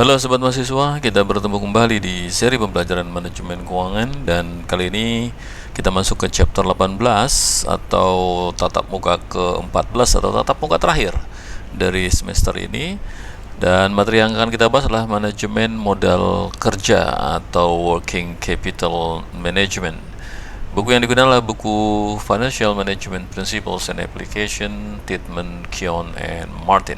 Halo sobat mahasiswa, kita bertemu kembali di seri pembelajaran manajemen keuangan dan kali ini kita masuk ke chapter 18 atau tatap muka ke-14 atau tatap muka terakhir dari semester ini. Dan materi yang akan kita bahas adalah manajemen modal kerja atau working capital management. Buku yang digunakan adalah buku Financial Management Principles and Application, Titman, Keown, and Martin.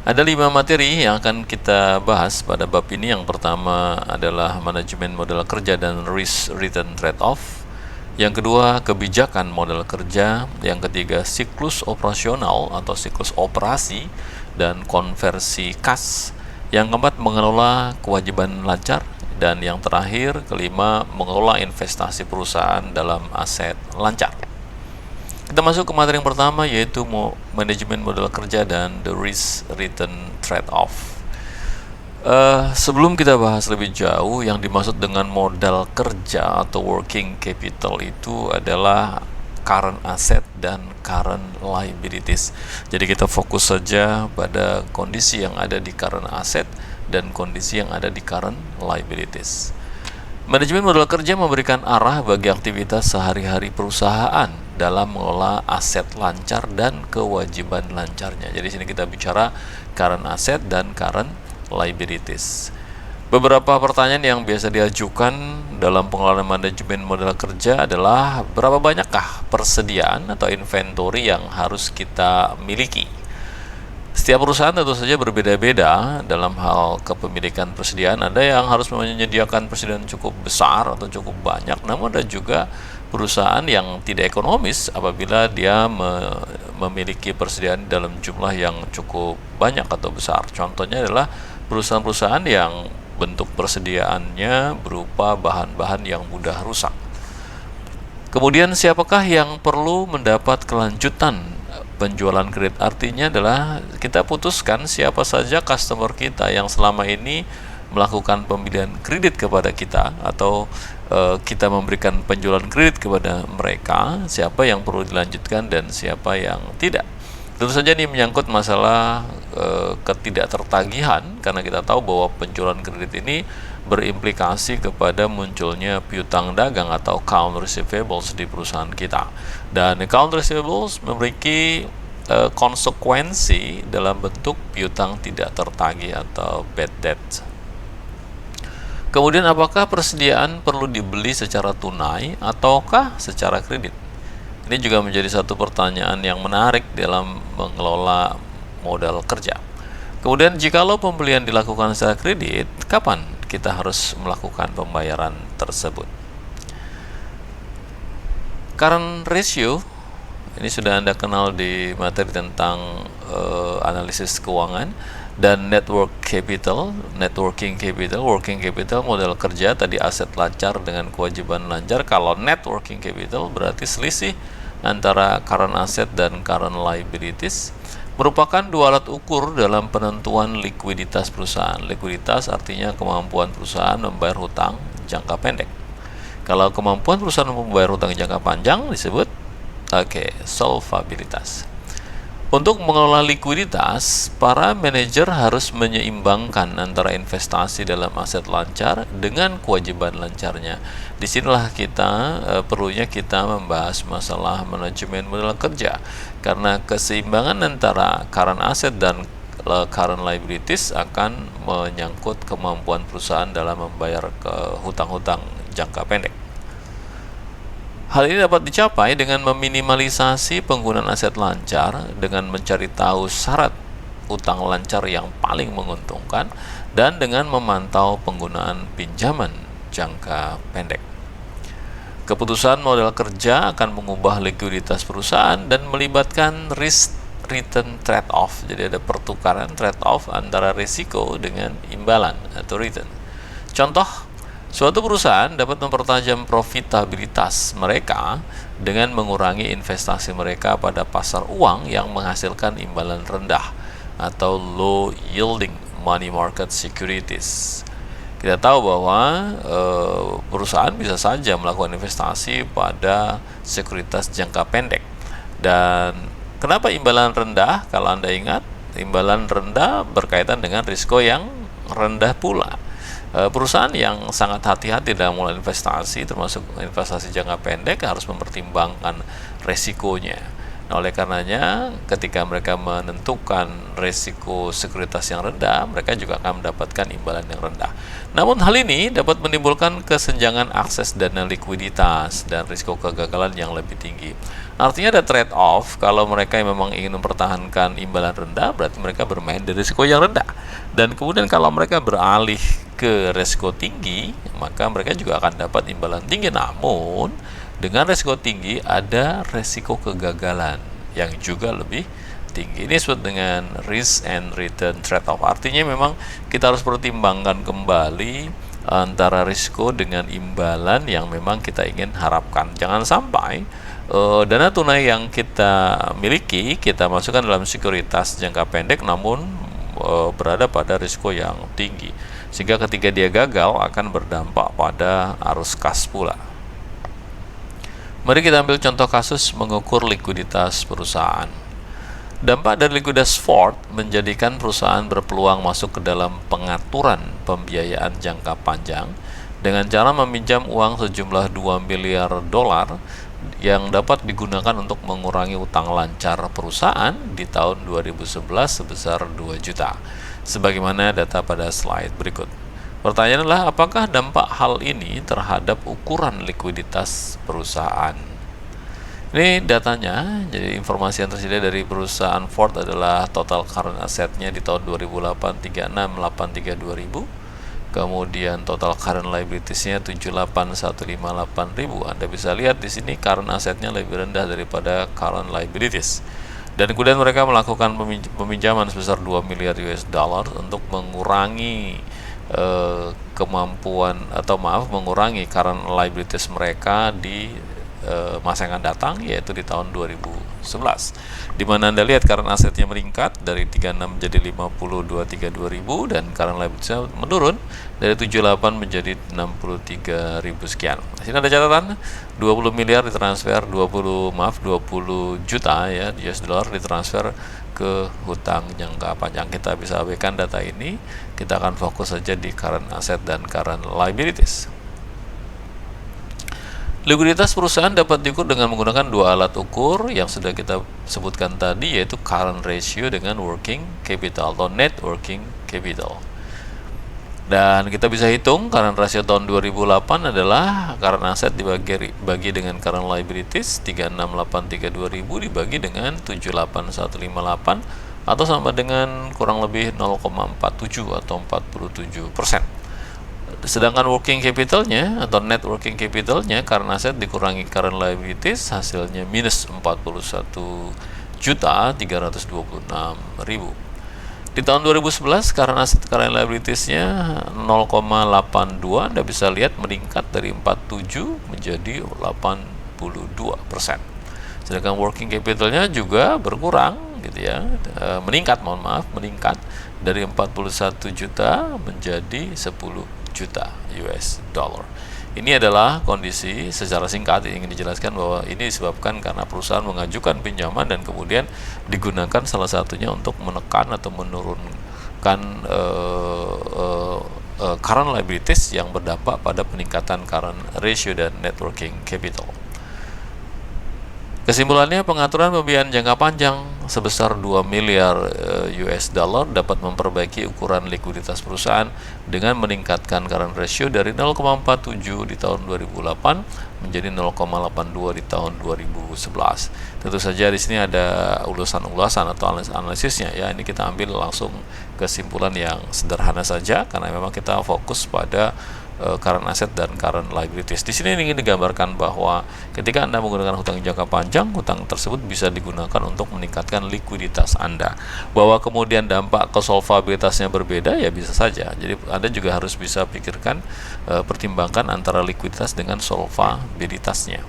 Ada 5 materi yang akan kita bahas pada bab ini. Yang pertama adalah manajemen modal kerja dan risk return trade-off. Yang kedua, kebijakan modal kerja. Yang ketiga, siklus operasional atau siklus operasi dan konversi kas. Yang keempat, mengelola kewajiban lancar. Dan yang terakhir, kelima, mengelola investasi perusahaan dalam aset lancar. Kita masuk ke materi yang pertama, yaitu manajemen modal kerja dan the risk return trade-off. Sebelum kita bahas lebih jauh, yang dimaksud dengan modal kerja atau working capital itu adalah current asset dan current liabilities. Jadi kita fokus saja pada kondisi yang ada di current asset dan kondisi yang ada di current liabilities. Manajemen modal kerja memberikan arah bagi aktivitas sehari-hari perusahaan dalam mengelola aset lancar dan kewajiban lancarnya. Jadi sini kita bicara current asset dan current liabilities. Beberapa pertanyaan yang biasa diajukan dalam pengelolaan manajemen modal kerja adalah berapa banyakkah persediaan atau inventory yang harus kita miliki. Setiap perusahaan tentu saja berbeda-beda dalam hal kepemilikan persediaan. Ada yang harus menyediakan persediaan cukup besar atau cukup banyak, namun ada juga perusahaan yang tidak ekonomis apabila dia memiliki persediaan dalam jumlah yang cukup banyak atau besar. Contohnya adalah perusahaan-perusahaan yang bentuk persediaannya berupa bahan-bahan yang mudah rusak. Kemudian siapakah yang perlu mendapat kelanjutan penjualan kredit? Artinya adalah kita putuskan siapa saja customer kita yang selama ini melakukan pembelian kredit kepada kita atau kita memberikan penjualan kredit kepada mereka, siapa yang perlu dilanjutkan dan siapa yang tidak. Tentu saja ini menyangkut masalah ketidaktertagihan, karena kita tahu bahwa penjualan kredit ini berimplikasi kepada munculnya piutang dagang atau account receivables di perusahaan kita. Dan account receivables memiliki konsekuensi dalam bentuk piutang tidak tertagih atau bad debt. Kemudian apakah persediaan perlu dibeli secara tunai ataukah secara kredit? Ini juga menjadi satu pertanyaan yang menarik dalam mengelola modal kerja. Kemudian jikalau pembelian dilakukan secara kredit, kapan kita harus melakukan pembayaran tersebut? Current ratio, ini sudah Anda kenal di materi tentang analisis keuangan. Dan networking capital, working capital modal kerja tadi aset lancar dengan kewajiban lancar. Kalau networking capital berarti selisih antara current asset dan current liabilities, merupakan dua alat ukur dalam penentuan likuiditas perusahaan. Likuiditas artinya kemampuan perusahaan membayar hutang jangka pendek. Kalau kemampuan perusahaan membayar hutang jangka panjang disebut solvabilitas. Untuk mengelola likuiditas, para manajer harus menyeimbangkan antara investasi dalam aset lancar dengan kewajiban lancarnya. Disinilah perlunya kita membahas masalah manajemen modal kerja, karena keseimbangan antara current asset dan current liabilities akan menyangkut kemampuan perusahaan dalam membayar hutang-hutang jangka pendek. Hal ini dapat dicapai dengan meminimalisasi penggunaan aset lancar dengan mencari tahu syarat utang lancar yang paling menguntungkan dan dengan memantau penggunaan pinjaman jangka pendek. Keputusan modal kerja akan mengubah likuiditas perusahaan dan melibatkan risk return trade-off. Jadi ada pertukaran trade-off antara risiko dengan imbalan atau return. Contoh, suatu perusahaan dapat mempertajam profitabilitas mereka dengan mengurangi investasi mereka pada pasar uang yang menghasilkan imbalan rendah atau low yielding money market securities. Kita tahu bahwa perusahaan bisa saja melakukan investasi pada sekuritas jangka pendek. Dan kenapa imbalan rendah? Kalau Anda ingat, imbalan rendah berkaitan dengan risiko yang rendah pula. Perusahaan yang sangat hati-hati dalam mulai investasi, termasuk investasi jangka pendek, harus mempertimbangkan resikonya. Nah, oleh karenanya, ketika mereka menentukan resiko sekuritas yang rendah, mereka juga akan mendapatkan imbalan yang rendah. Namun hal ini dapat menimbulkan kesenjangan akses dana likuiditas dan risiko kegagalan yang lebih tinggi. Artinya ada trade-off. Kalau mereka yang memang ingin mempertahankan imbalan rendah, berarti mereka bermain di risiko yang rendah. Dan kemudian kalau mereka beralih ke risiko tinggi, maka mereka juga akan dapat imbalan tinggi. Namun dengan risiko tinggi ada risiko kegagalan yang juga lebih tinggi. Ini disebut dengan risk and return trade-off. Artinya memang kita harus pertimbangkan kembali antara risiko dengan imbalan yang memang kita ingin harapkan. Jangan sampai dana tunai yang kita miliki kita masukkan dalam sekuritas jangka pendek namun berada pada risiko yang tinggi, sehingga ketika dia gagal akan berdampak pada arus kas pula. Mari kita ambil contoh kasus mengukur likuiditas perusahaan. Dampak dari likuiditas Ford menjadikan perusahaan berpeluang masuk ke dalam pengaturan pembiayaan jangka panjang dengan cara meminjam uang sejumlah 2 miliar dolar yang dapat digunakan untuk mengurangi utang lancar perusahaan di tahun 2011 sebesar 2 juta. Sebagaimana data pada slide berikut. Pertanyaannya adalah apakah dampak hal ini terhadap ukuran likuiditas perusahaan? Ini datanya, jadi informasi yang tersedia dari perusahaan Ford adalah total current assetnya di tahun 2008 36.832.000. Kemudian total current liabilitiesnya 78.158.000. Anda bisa lihat di sini current assetnya lebih rendah daripada current liabilities. Dan kemudian mereka melakukan peminjaman sebesar 2 miliar US dollar untuk mengurangi mengurangi current liabilities mereka di masa yang akan datang, yaitu di tahun 2011, di mana Anda lihat current asetnya meningkat dari 36 menjadi 52.302.000 dan current liabilitiesnya menurun dari 78 menjadi 63.000 sekian. Di sini ada catatan 20 miliar ditransfer 20 juta ya US dollar ditransfer ke hutang jangka panjang. Kita bisa abaikan data ini, kita akan fokus saja di current asset dan current liabilities. Likuiditas perusahaan dapat diukur dengan menggunakan dua alat ukur yang sudah kita sebutkan tadi, yaitu current ratio dengan working capital atau net working capital. Dan kita bisa hitung current ratio tahun 2008 adalah current asset dibagi dengan current liabilities 36.832.000 dibagi dengan 78.158 atau sama dengan kurang lebih 0,47 atau 47%. Sedangkan working capitalnya atau net working capitalnya current asset dikurangi current liabilities hasilnya minus 41.326.000. Di tahun 2011 current asset current liabilitiesnya 0,82. Anda bisa lihat meningkat dari 47 menjadi 82%. Sedangkan working capitalnya juga berkurang gitu ya, meningkat dari 41 juta menjadi 10 juta US dollar. Ini adalah kondisi secara singkat yang ingin dijelaskan bahwa ini disebabkan karena perusahaan mengajukan pinjaman dan kemudian digunakan salah satunya untuk menekan atau menurunkan current liabilities yang berdampak pada peningkatan current ratio dan net working capital. Kesimpulannya, pengaturan pembiayaan jangka panjang sebesar 2 miliar US dollar dapat memperbaiki ukuran likuiditas perusahaan dengan meningkatkan current ratio dari 0,47 di tahun 2008 menjadi 0,82 di tahun 2011. Tentu saja di sini ada ulasan-ulasan atau analisisnya ya. Ini kita ambil langsung kesimpulan yang sederhana saja karena memang kita fokus pada current asset dan current liabilities. Di sini ingin digambarkan bahwa ketika Anda menggunakan hutang jangka panjang, hutang tersebut bisa digunakan untuk meningkatkan likuiditas Anda. Bahwa kemudian dampak kesolvabilitasnya berbeda, ya bisa saja. Jadi Anda juga harus bisa pikirkan, pertimbangkan antara likuiditas dengan solvabilitasnya.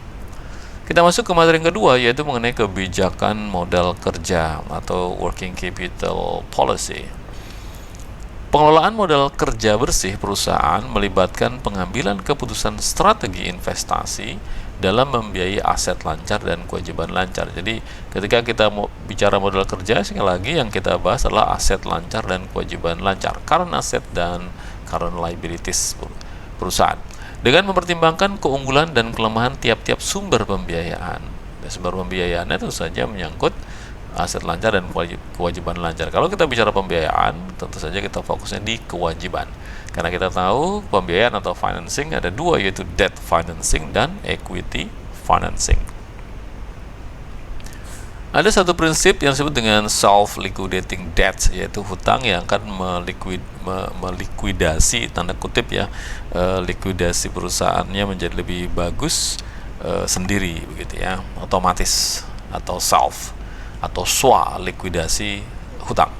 Kita masuk ke materi yang kedua, yaitu mengenai kebijakan modal kerja atau working capital policy. Pengelolaan modal kerja bersih perusahaan melibatkan pengambilan keputusan strategi investasi dalam membiayai aset lancar dan kewajiban lancar. Jadi ketika kita mau bicara modal kerja, sekali lagi yang kita bahas adalah aset lancar dan kewajiban lancar, current asset dan current liabilities perusahaan, dengan mempertimbangkan keunggulan dan kelemahan tiap-tiap sumber pembiayaan. Sumber pembiayaan itu saja menyangkut aset lancar dan kewajiban lancar. Kalau kita bicara pembiayaan, tentu saja kita fokusnya di kewajiban, karena kita tahu pembiayaan atau financing ada dua, yaitu debt financing dan equity financing. Ada satu prinsip yang disebut dengan self-liquidating debt, yaitu hutang yang akan melikuidasi, tanda kutip ya, likuidasi perusahaannya menjadi lebih bagus sendiri, begitu ya, otomatis, atau self atau swa likuidasi hutang.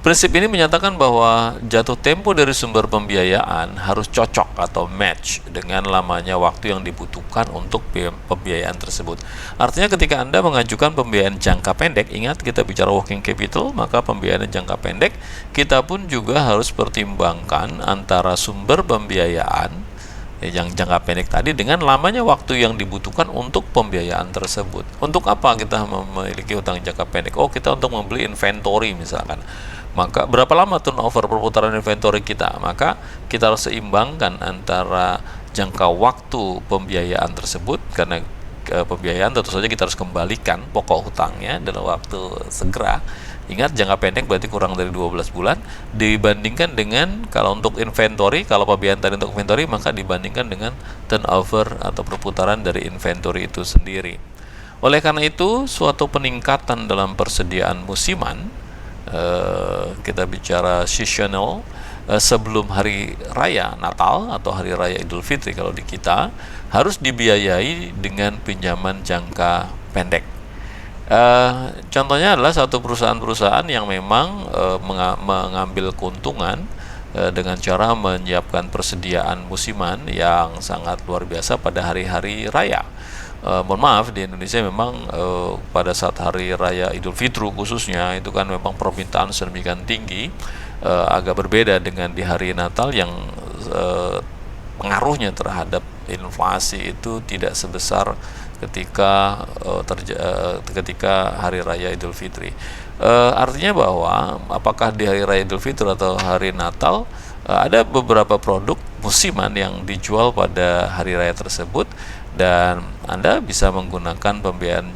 Prinsip ini menyatakan bahwa jatuh tempo dari sumber pembiayaan harus cocok atau match dengan lamanya waktu yang dibutuhkan untuk pembiayaan tersebut. Artinya ketika Anda mengajukan pembiayaan jangka pendek, ingat kita bicara working capital, maka pembiayaan jangka pendek kita pun juga harus pertimbangkan antara sumber pembiayaan yang jangka pendek tadi dengan lamanya waktu yang dibutuhkan untuk pembiayaan tersebut. Untuk apa kita memiliki hutang jangka pendek? Oh, kita untuk membeli inventory misalkan. Maka berapa lama turnover perputaran inventory kita? Maka kita harus seimbangkan antara jangka waktu pembiayaan tersebut, karena pembiayaan tentu saja kita harus kembalikan pokok hutangnya dalam waktu segera. Ingat, jangka pendek berarti kurang dari 12 bulan dibandingkan dengan kalau untuk inventory, kalau pembiayaan tadi untuk inventory, maka dibandingkan dengan turnover atau perputaran dari inventory itu sendiri. Oleh karena itu, suatu peningkatan dalam persediaan musiman, kita bicara seasonal, sebelum hari raya Natal atau hari raya Idul Fitri kalau di kita, harus dibiayai dengan pinjaman jangka pendek. Contohnya adalah satu perusahaan-perusahaan yang memang mengambil keuntungan dengan cara menyiapkan persediaan musiman yang sangat luar biasa pada hari-hari raya. Mohon maaf, di Indonesia memang pada saat hari raya Idul Fitri khususnya itu kan memang permintaan sedemikian tinggi, agak berbeda dengan di hari Natal yang pengaruhnya terhadap inflasi itu tidak sebesar ketika hari raya Idul Fitri. Artinya bahwa apakah di hari raya Idul Fitri atau hari Natal, ada beberapa produk musiman yang dijual pada hari raya tersebut, dan Anda bisa menggunakan pembiayaan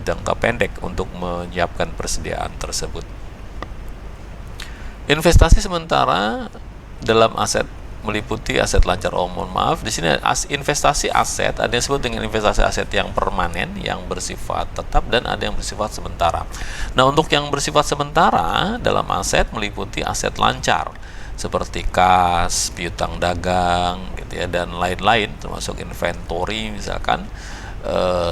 jangka pendek untuk menyiapkan persediaan tersebut. Investasi sementara dalam aset meliputi aset lancar. Mohon maaf, di sini investasi aset ada yang disebut dengan investasi aset yang permanen, yang bersifat tetap, dan ada yang bersifat sementara. Nah, untuk yang bersifat sementara dalam aset meliputi aset lancar seperti kas, piutang dagang, gitu ya, dan lain-lain, termasuk inventory misalkan.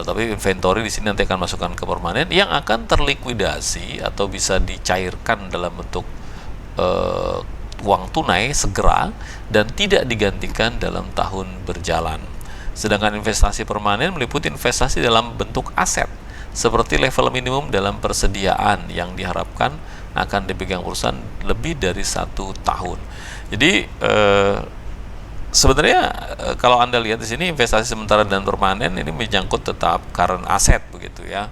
Tapi inventory di sini nanti akan masukkan ke permanen yang akan terlikuidasi atau bisa dicairkan dalam bentuk uang tunai segera dan tidak digantikan dalam tahun berjalan. Sedangkan investasi permanen meliputi investasi dalam bentuk aset seperti level minimum dalam persediaan yang diharapkan akan dipegang perusahaan lebih dari 1 tahun. Jadi sebenarnya kalau Anda lihat di sini investasi sementara dan permanen ini menyangkut tetap current asset, begitu ya.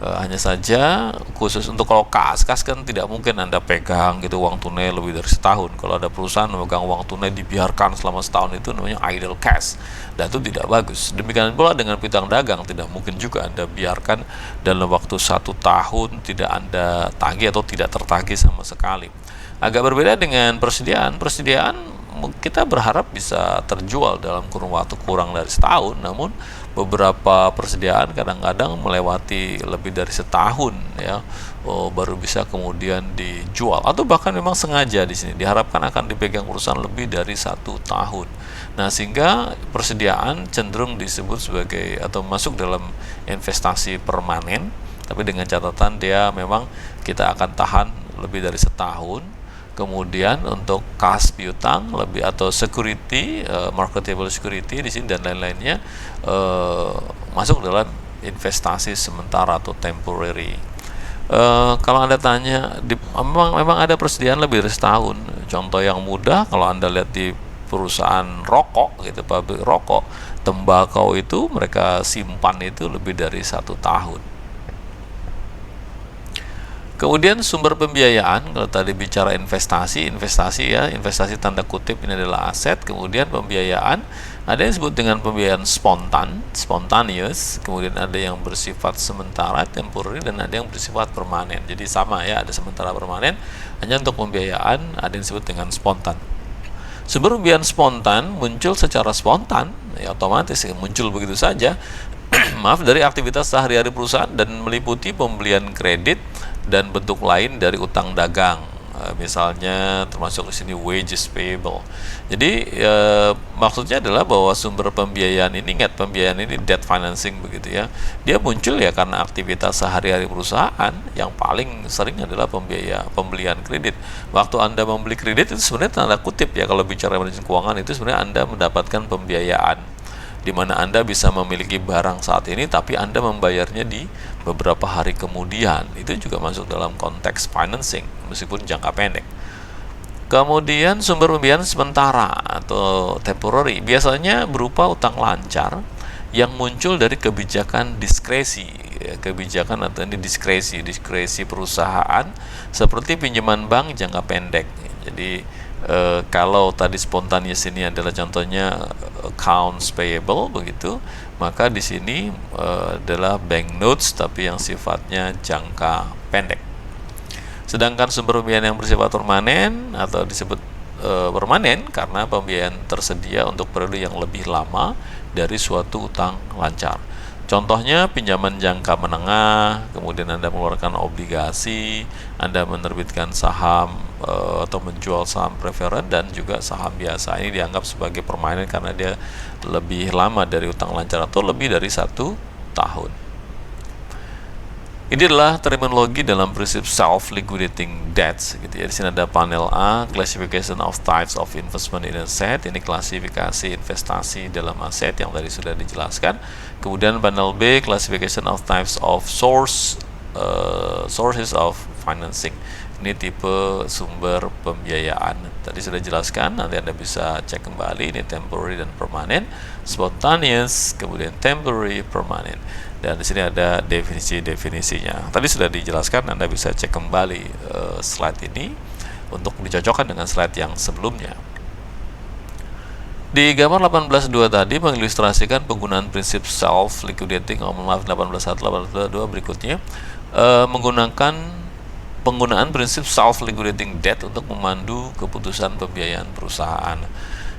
Hanya saja khusus untuk kalau kas kan tidak mungkin Anda pegang gitu uang tunai lebih dari setahun. Kalau ada perusahaan memegang uang tunai dibiarkan selama setahun, itu namanya idle cash, dan itu tidak bagus. Demikian pula dengan piutang dagang, tidak mungkin juga Anda biarkan dalam waktu 1 tahun tidak Anda tagih atau tidak tertagih sama sekali. Agak berbeda dengan persediaan kita berharap bisa terjual dalam kurun waktu kurang dari setahun, namun beberapa persediaan kadang-kadang melewati lebih dari setahun ya, baru bisa kemudian dijual, atau bahkan memang sengaja di sini diharapkan akan dipegang perusahaan lebih dari 1 tahun. Nah, sehingga persediaan cenderung disebut sebagai atau masuk dalam investasi permanen, tapi dengan catatan dia memang kita akan tahan lebih dari setahun. Kemudian untuk kas piutang lebih atau security, marketable security di sini dan lain-lainnya masuk dalam investasi sementara atau temporary. Kalau Anda tanya, memang ada persediaan lebih dari setahun. Contoh yang mudah, kalau Anda lihat di perusahaan rokok gitu, pabrik rokok, tembakau itu mereka simpan itu lebih dari 1 tahun. Kemudian sumber pembiayaan, kalau tadi bicara investasi ya, investasi tanda kutip ini adalah aset. Kemudian pembiayaan, ada yang disebut dengan pembiayaan spontaneous, kemudian ada yang bersifat sementara, temporary, dan ada yang bersifat permanen. Jadi sama ya, ada sementara, permanen. Hanya untuk pembiayaan ada yang disebut dengan spontan. Sumber pembiayaan spontan muncul secara spontan, ya otomatis muncul begitu saja. Maaf, dari aktivitas sehari-hari perusahaan dan meliputi pembelian kredit dan bentuk lain dari utang dagang, misalnya termasuk di sini wages payable. Jadi maksudnya adalah bahwa sumber pembiayaan ini, ingat pembiayaan ini debt financing begitu ya, dia muncul ya karena aktivitas sehari-hari perusahaan. Yang paling sering adalah pembelian kredit. Waktu Anda membeli kredit itu sebenarnya tanda kutip ya, kalau bicara manajemen keuangan itu sebenarnya Anda mendapatkan pembiayaan, di mana Anda bisa memiliki barang saat ini tapi Anda membayarnya di beberapa hari kemudian. Itu juga masuk dalam konteks financing meskipun jangka pendek. Kemudian sumber pembiayaan sementara atau temporary biasanya berupa utang lancar yang muncul dari kebijakan diskresi ya, kebijakan atau ini diskresi perusahaan, seperti pinjaman bank jangka pendek. Jadi kalau tadi spontaneous ini adalah contohnya accounts payable begitu, maka di sini adalah bank notes tapi yang sifatnya jangka pendek. Sedangkan sumber pembiayaan yang bersifat permanen atau disebut permanen karena pembiayaan tersedia untuk periode yang lebih lama dari suatu utang lancar. Contohnya pinjaman jangka menengah, kemudian Anda mengeluarkan obligasi, Anda menerbitkan saham atau menjual saham preferen dan juga saham biasa. Ini dianggap sebagai permanen karena dia lebih lama dari utang lancar atau lebih dari 1 tahun. Ini adalah terminologi dalam prinsip self-liquidating debts gitu ya. Di sini ada panel A, classification of types of investment in asset. Ini klasifikasi investasi dalam aset yang tadi sudah dijelaskan. Kemudian panel B, classification of types of sources of financing. Ini tipe sumber pembiayaan. Tadi sudah dijelaskan, nanti Anda bisa cek kembali. Ini temporary dan permanen, spontaneous, kemudian temporary, permanen. Dan di sini ada definisi-definisinya. Tadi sudah dijelaskan, Anda bisa cek kembali slide ini untuk dicocokkan dengan slide yang sebelumnya. Di gambar 18.2 tadi mengilustrasikan penggunaan prinsip self-liquidating, 18.1, 18.2 berikutnya, menggunakan penggunaan prinsip self-liquidating debt untuk memandu keputusan pembiayaan perusahaan.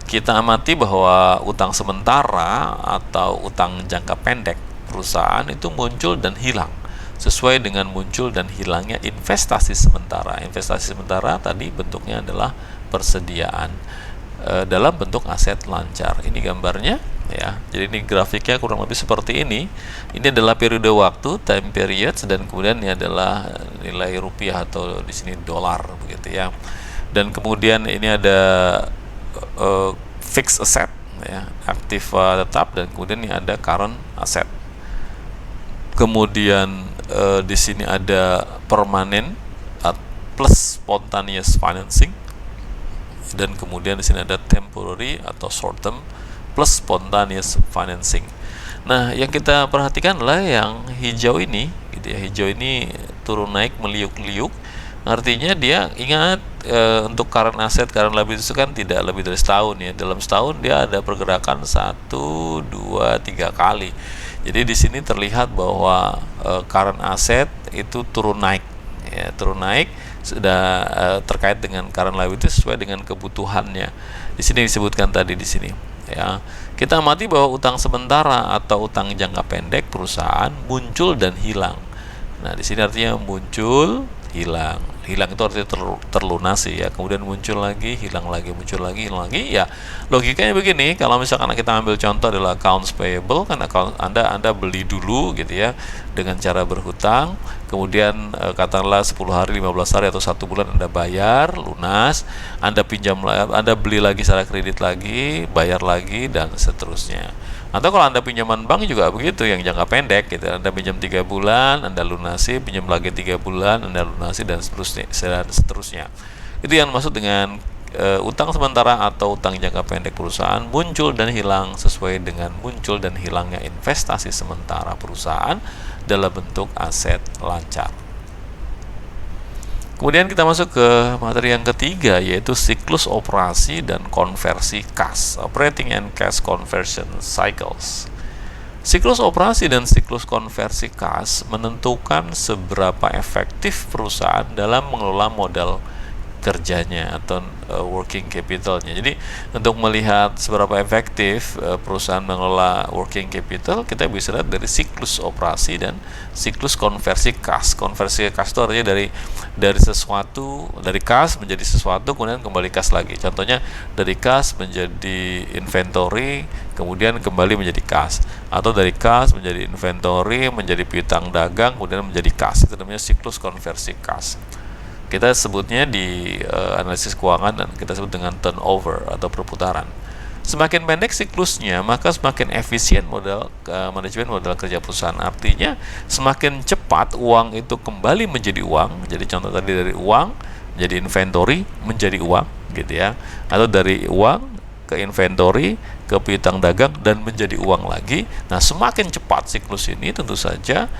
Kita amati bahwa utang sementara atau utang jangka pendek perusahaan itu muncul dan hilang sesuai dengan muncul dan hilangnya investasi sementara. Investasi sementara tadi bentuknya adalah persediaan dalam bentuk aset lancar. Ini gambarnya ya. Jadi ini grafiknya kurang lebih seperti ini. Ini adalah periode waktu, time period, dan kemudian ini adalah nilai rupiah atau di sini dolar begitu ya. Dan kemudian ini ada fixed asset ya, aktif tetap, dan kemudian ini ada current asset. Kemudian di sini ada permanen plus spontaneous financing, dan kemudian di sini ada temporary atau short term plus spontaneous financing. Nah, yang kita perhatikan adalah yang hijau ini, gitu ya. Hijau ini turun naik meliuk-liuk. Artinya dia ingat untuk current asset, current liability itu kan tidak lebih dari setahun ya. Dalam setahun dia ada pergerakan 1, 2, 3 kali. Jadi di sini terlihat bahwa current asset itu turun naik, ya, turun naik sudah terkait dengan current liability sesuai dengan kebutuhannya. Di sini disebutkan tadi di sini, ya. Kita amati bahwa utang sementara atau utang jangka pendek perusahaan muncul dan hilang. Nah, di sini artinya muncul, hilang. Hilang itu artinya terlunasi ya. Kemudian muncul lagi, hilang lagi, muncul lagi, hilang lagi. Ya, logikanya begini, kalau misalkan kita ambil contoh adalah accounts payable, kan Anda beli dulu gitu ya dengan cara berhutang. Kemudian katakanlah 10 hari, 15 hari atau 1 bulan Anda bayar lunas, Anda beli lagi secara kredit lagi, bayar lagi, dan seterusnya. Atau kalau Anda pinjaman bank juga begitu, yang jangka pendek gitu. Anda pinjam 3 bulan, Anda lunasi, pinjam lagi 3 bulan, Anda lunasi, dan seterusnya. Itu yang maksud dengan utang sementara atau utang jangka pendek perusahaan muncul dan hilang sesuai dengan muncul dan hilangnya investasi sementara perusahaan dalam bentuk aset lancar. Kemudian kita masuk ke materi yang ketiga, yaitu siklus operasi dan konversi kas, operating and cash conversion cycles. Siklus operasi dan siklus konversi kas menentukan seberapa efektif perusahaan dalam mengelola modal kerjanya atau working capitalnya. Jadi untuk melihat seberapa efektif perusahaan mengelola working capital, kita bisa lihat dari siklus operasi dan siklus konversi kas. Konversi kas itu artinya dari sesuatu, dari kas menjadi sesuatu kemudian kembali kas lagi. Contohnya dari kas menjadi inventory kemudian kembali menjadi kas, atau dari kas menjadi inventory menjadi piutang dagang kemudian menjadi kas. Itu namanya siklus konversi kas. Kita sebutnya di analisis keuangan dan kita sebut dengan turnover atau perputaran. Semakin pendek siklusnya, maka semakin efisien manajemen modal kerja perusahaan. Artinya semakin cepat uang itu kembali menjadi uang. Jadi contoh tadi dari uang menjadi inventory menjadi uang, gitu ya. Atau dari uang ke inventory, ke piutang dagang dan menjadi uang lagi. Nah, semakin cepat siklus ini tentu saja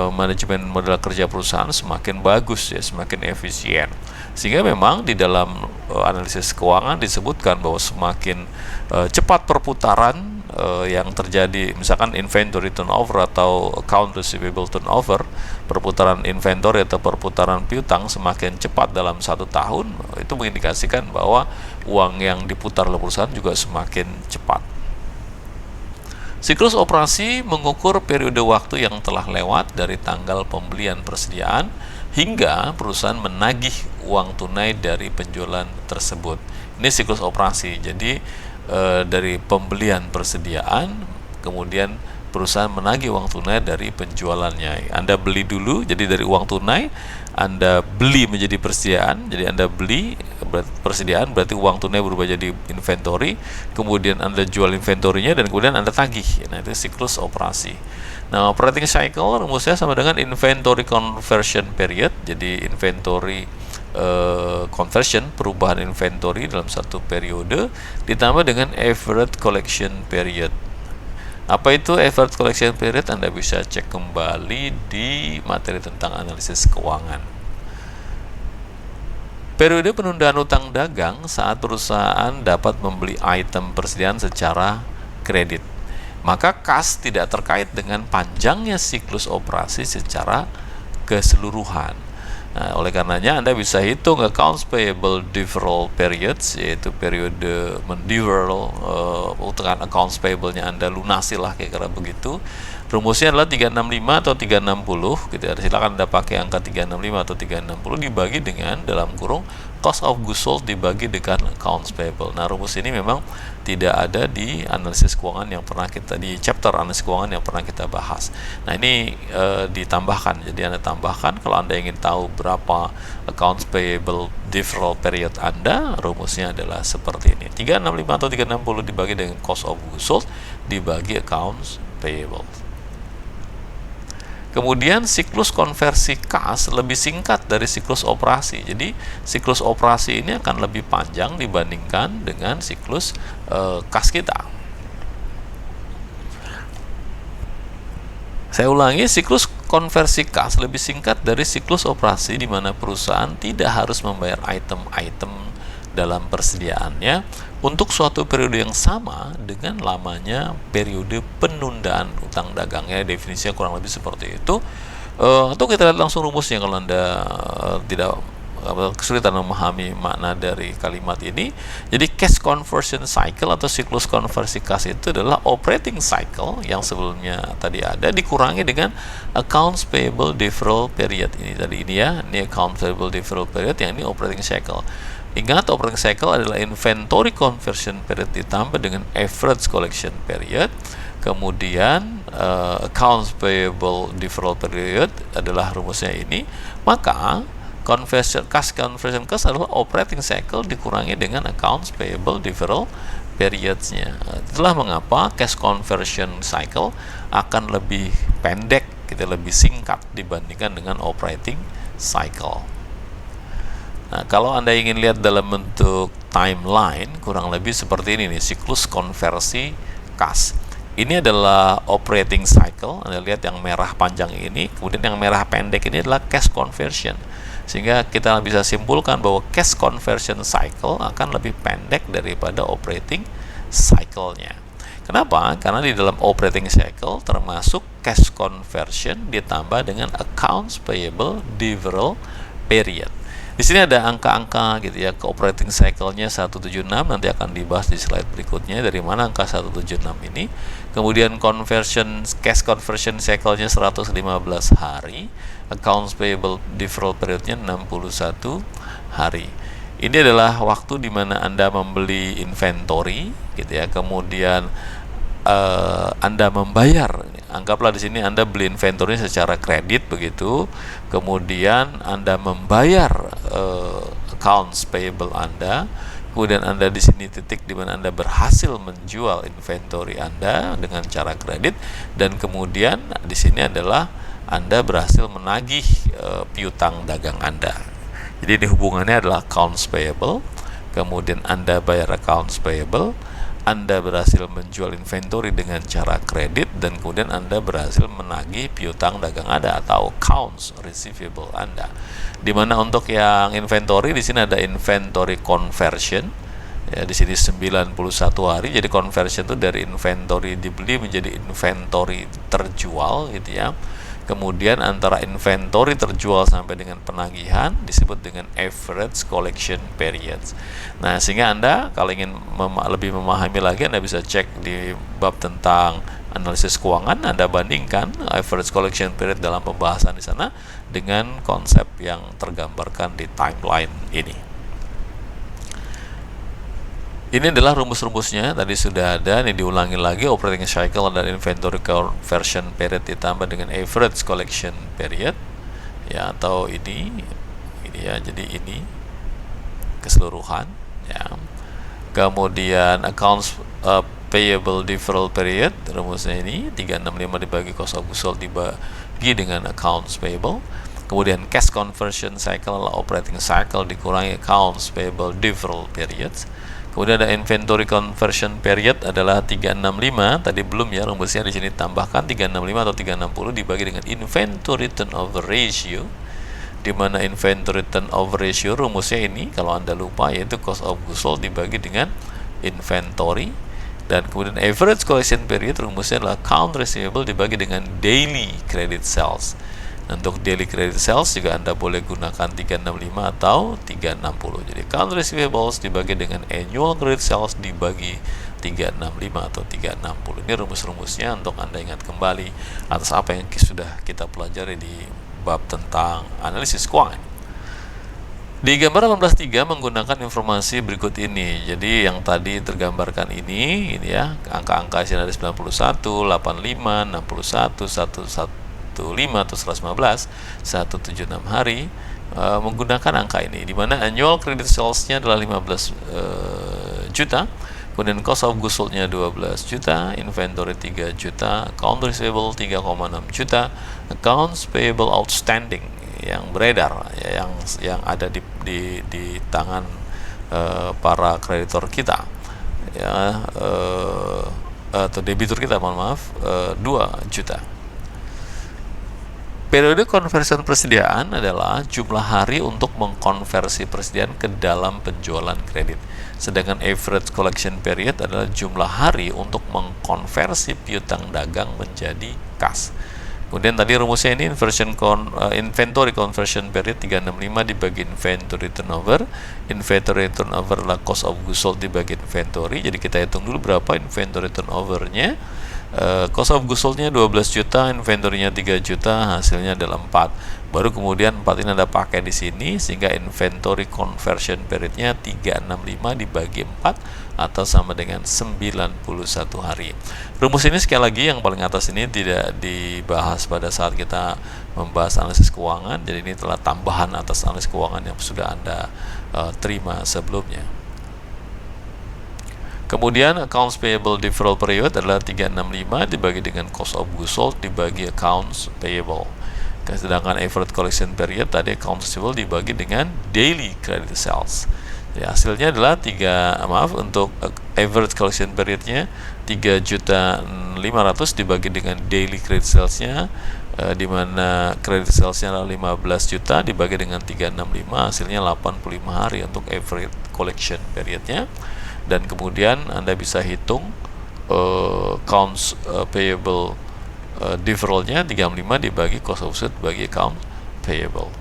manajemen modal kerja perusahaan semakin bagus ya, semakin efisien. Sehingga memang di dalam analisis keuangan disebutkan bahwa semakin cepat perputaran yang terjadi, misalkan inventory turnover atau account receivable turnover, perputaran inventory atau perputaran piutang semakin cepat dalam 1 tahun, itu mengindikasikan bahwa uang yang diputar oleh perusahaan juga semakin cepat. Siklus operasi mengukur periode waktu yang telah lewat dari tanggal pembelian persediaan hingga perusahaan menagih uang tunai dari penjualan tersebut. Ini siklus operasi. Jadi dari pembelian persediaan, kemudian perusahaan menagih uang tunai dari penjualannya. Anda beli dulu, jadi dari uang tunai Anda beli menjadi persediaan, jadi Anda beli persediaan berarti uang tunai berubah jadi inventory, kemudian Anda jual inventorinya dan kemudian Anda tagih. Nah, itu siklus operasi. Nah, operating cycle rumusnya sama dengan inventory conversion period. Jadi inventory conversion, perubahan inventory dalam satu periode ditambah dengan average collection period. Apa itu average collection period? Anda bisa cek kembali di materi tentang analisis keuangan. Periode penundaan utang dagang saat perusahaan dapat membeli item persediaan secara kredit. Maka kas tidak terkait dengan panjangnya siklus operasi secara keseluruhan. Nah, oleh karenanya Anda bisa hitung accounts payable deferral periods, yaitu periode mendeferral utang accounts payable-nya Anda lunasi lah kira-kira begitu. Rumusnya adalah 365 atau 360 gitu ya. Silakan Anda pakai angka 365 atau 360 dibagi dengan dalam kurung cost of goods sold dibagi dengan accounts payable. Nah, rumus ini memang tidak ada di analisis keuangan yang pernah kita di chapter analisis keuangan yang pernah kita bahas. Nah, ini ditambahkan. Jadi Anda tambahkan kalau Anda ingin tahu berapa accounts payable deferral period Anda, rumusnya adalah seperti ini. 365 atau 360 dibagi dengan cost of goods sold dibagi accounts payable. Kemudian siklus konversi kas lebih singkat dari siklus operasi. Jadi siklus operasi ini akan lebih panjang dibandingkan dengan siklus kas kita. Saya ulangi, siklus konversi kas lebih singkat dari siklus operasi di mana perusahaan tidak harus membayar item-item dalam persediaannya untuk suatu periode yang sama dengan lamanya periode penundaan utang dagangnya. Definisinya kurang lebih seperti itu. Atau kita lihat langsung rumusnya kalau Anda tidak kesulitan memahami makna dari kalimat ini. Jadi cash conversion cycle atau siklus konversi kas itu adalah operating cycle yang sebelumnya tadi ada dikurangi dengan accounts payable deferral period ini tadi ini ya. Ini accounts payable deferral period, yang ini operating cycle. Ingat, operating cycle adalah inventory conversion period ditambah dengan average collection period. Kemudian accounts payable deferral period adalah rumusnya ini. Maka cash conversion cost adalah operating cycle dikurangi dengan accounts payable deferral periods-nya. Itulah mengapa cash conversion cycle akan lebih pendek, lebih singkat dibandingkan dengan operating cycle. Nah, kalau Anda ingin lihat dalam bentuk timeline kurang lebih seperti ini nih, siklus konversi kas. Ini adalah operating cycle. Anda lihat yang merah panjang ini, kemudian yang merah pendek ini adalah cash conversion. Sehingga kita bisa simpulkan bahwa cash conversion cycle akan lebih pendek daripada operating cycle-nya. Kenapa? Karena di dalam operating cycle termasuk cash conversion ditambah dengan accounts payable deferral period. Di sini ada angka-angka gitu ya, ke operating cycle-nya 176, nanti akan dibahas di slide berikutnya dari mana angka 176 ini. Kemudian cash conversion cycle-nya 115 hari, accounts payable deferral period-nya 61 hari. Ini adalah waktu di mana Anda membeli inventory gitu ya, kemudian Anda membayar. Anggaplah di sini Anda beli inventory secara kredit begitu, kemudian Anda membayar accounts payable Anda, kemudian Anda di sini titik di mana Anda berhasil menjual inventory Anda dengan cara kredit, dan kemudian di sini adalah Anda berhasil menagih piutang dagang Anda. Jadi ini hubungannya adalah accounts payable, kemudian Anda bayar accounts payable, Anda berhasil menjual inventory dengan cara kredit, dan kemudian Anda berhasil menagih piutang dagang Anda atau accounts receivable Anda. Dimana untuk yang inventory di sini ada inventory conversion. Ya, di sini 91 hari. Jadi conversion itu dari inventory dibeli menjadi inventory terjual gitu ya. Kemudian antara inventory terjual sampai dengan penagihan disebut dengan average collection periods. Nah, sehingga Anda kalau ingin lebih memahami lagi, Anda bisa cek di bab tentang analisis keuangan, Anda bandingkan average collection period dalam pembahasan di sana dengan konsep yang tergambarkan di timeline ini. Ini adalah rumus-rumusnya, tadi sudah ada, ini diulangi lagi, operating cycle dan inventory conversion period ditambah dengan average collection period ya, atau ini ya, jadi ini keseluruhan ya. Kemudian accounts payable deferral period, rumusnya ini 365 dibagi cost of goods sold dibagi dengan accounts payable. Kemudian cash conversion cycle adalah operating cycle dikurangi accounts payable deferral periods. Kemudian ada inventory conversion period adalah 365, tadi belum ya, rumusnya di sini tambahkan 365 atau 360 dibagi dengan inventory turnover ratio, di mana inventory turnover ratio rumusnya ini kalau Anda lupa yaitu cost of goods sold dibagi dengan inventory. Dan kemudian average collection period rumusnya adalah account receivable dibagi dengan daily credit sales. Untuk daily credit sales juga Anda boleh gunakan 365 atau 360. Jadi account receivables dibagi dengan annual credit sales dibagi 365 atau 360. Ini rumus-rumusnya untuk Anda ingat kembali atas apa yang sudah kita pelajari di bab tentang analisis keuangan. Di gambar 18.3 menggunakan informasi berikut ini. Jadi yang tadi tergambarkan ini ya, angka-angka sini ada 91, 85, 61, 115 atau 115, 176 hari menggunakan angka ini, di mana annual credit sales-nya adalah 15 juta, kemudian cost of goods sold-nya 12 juta, inventory 3 juta, account receivable 3,6 juta, accounts payable outstanding yang beredar ya, yang ada di tangan para kreditor kita ya, atau debitur kita, mohon maaf, 2 juta. Periode konversi persediaan adalah jumlah hari untuk mengkonversi persediaan ke dalam penjualan kredit. Sedangkan average collection period adalah jumlah hari untuk mengkonversi piutang dagang menjadi kas. Kemudian tadi rumusnya ini inventory conversion period 365 dibagi inventory turnover. Inventory turnover adalah cost of goods sold dibagi inventory. Jadi kita hitung dulu berapa inventory turnover-nya. Cost of goods sold-nya 12 juta, inventory-nya 3 juta, hasilnya adalah 4. Baru kemudian 4 ini Anda pakai di sini sehingga inventory conversion period-nya 365 dibagi 4 atau sama dengan 91 hari. Rumus ini sekali lagi yang paling atas ini tidak dibahas pada saat kita membahas analisis keuangan. Jadi ini telah tambahan atas analisis keuangan yang sudah Anda terima sebelumnya. Kemudian accounts payable deferral period adalah 365 dibagi dengan cost of goods sold dibagi accounts payable. Sedangkan average collection period tadi accounts receivable dibagi dengan daily credit sales. Ya, hasilnya adalah untuk average collection periodnya 3.500.000 dibagi dengan daily credit salesnya, di mana credit salesnya adalah 15 juta dibagi dengan 365, hasilnya 85 hari untuk average collection periodnya. Dan kemudian Anda bisa hitung accounts payable deferralnya 35 dibagi cost of sales bagi account payable.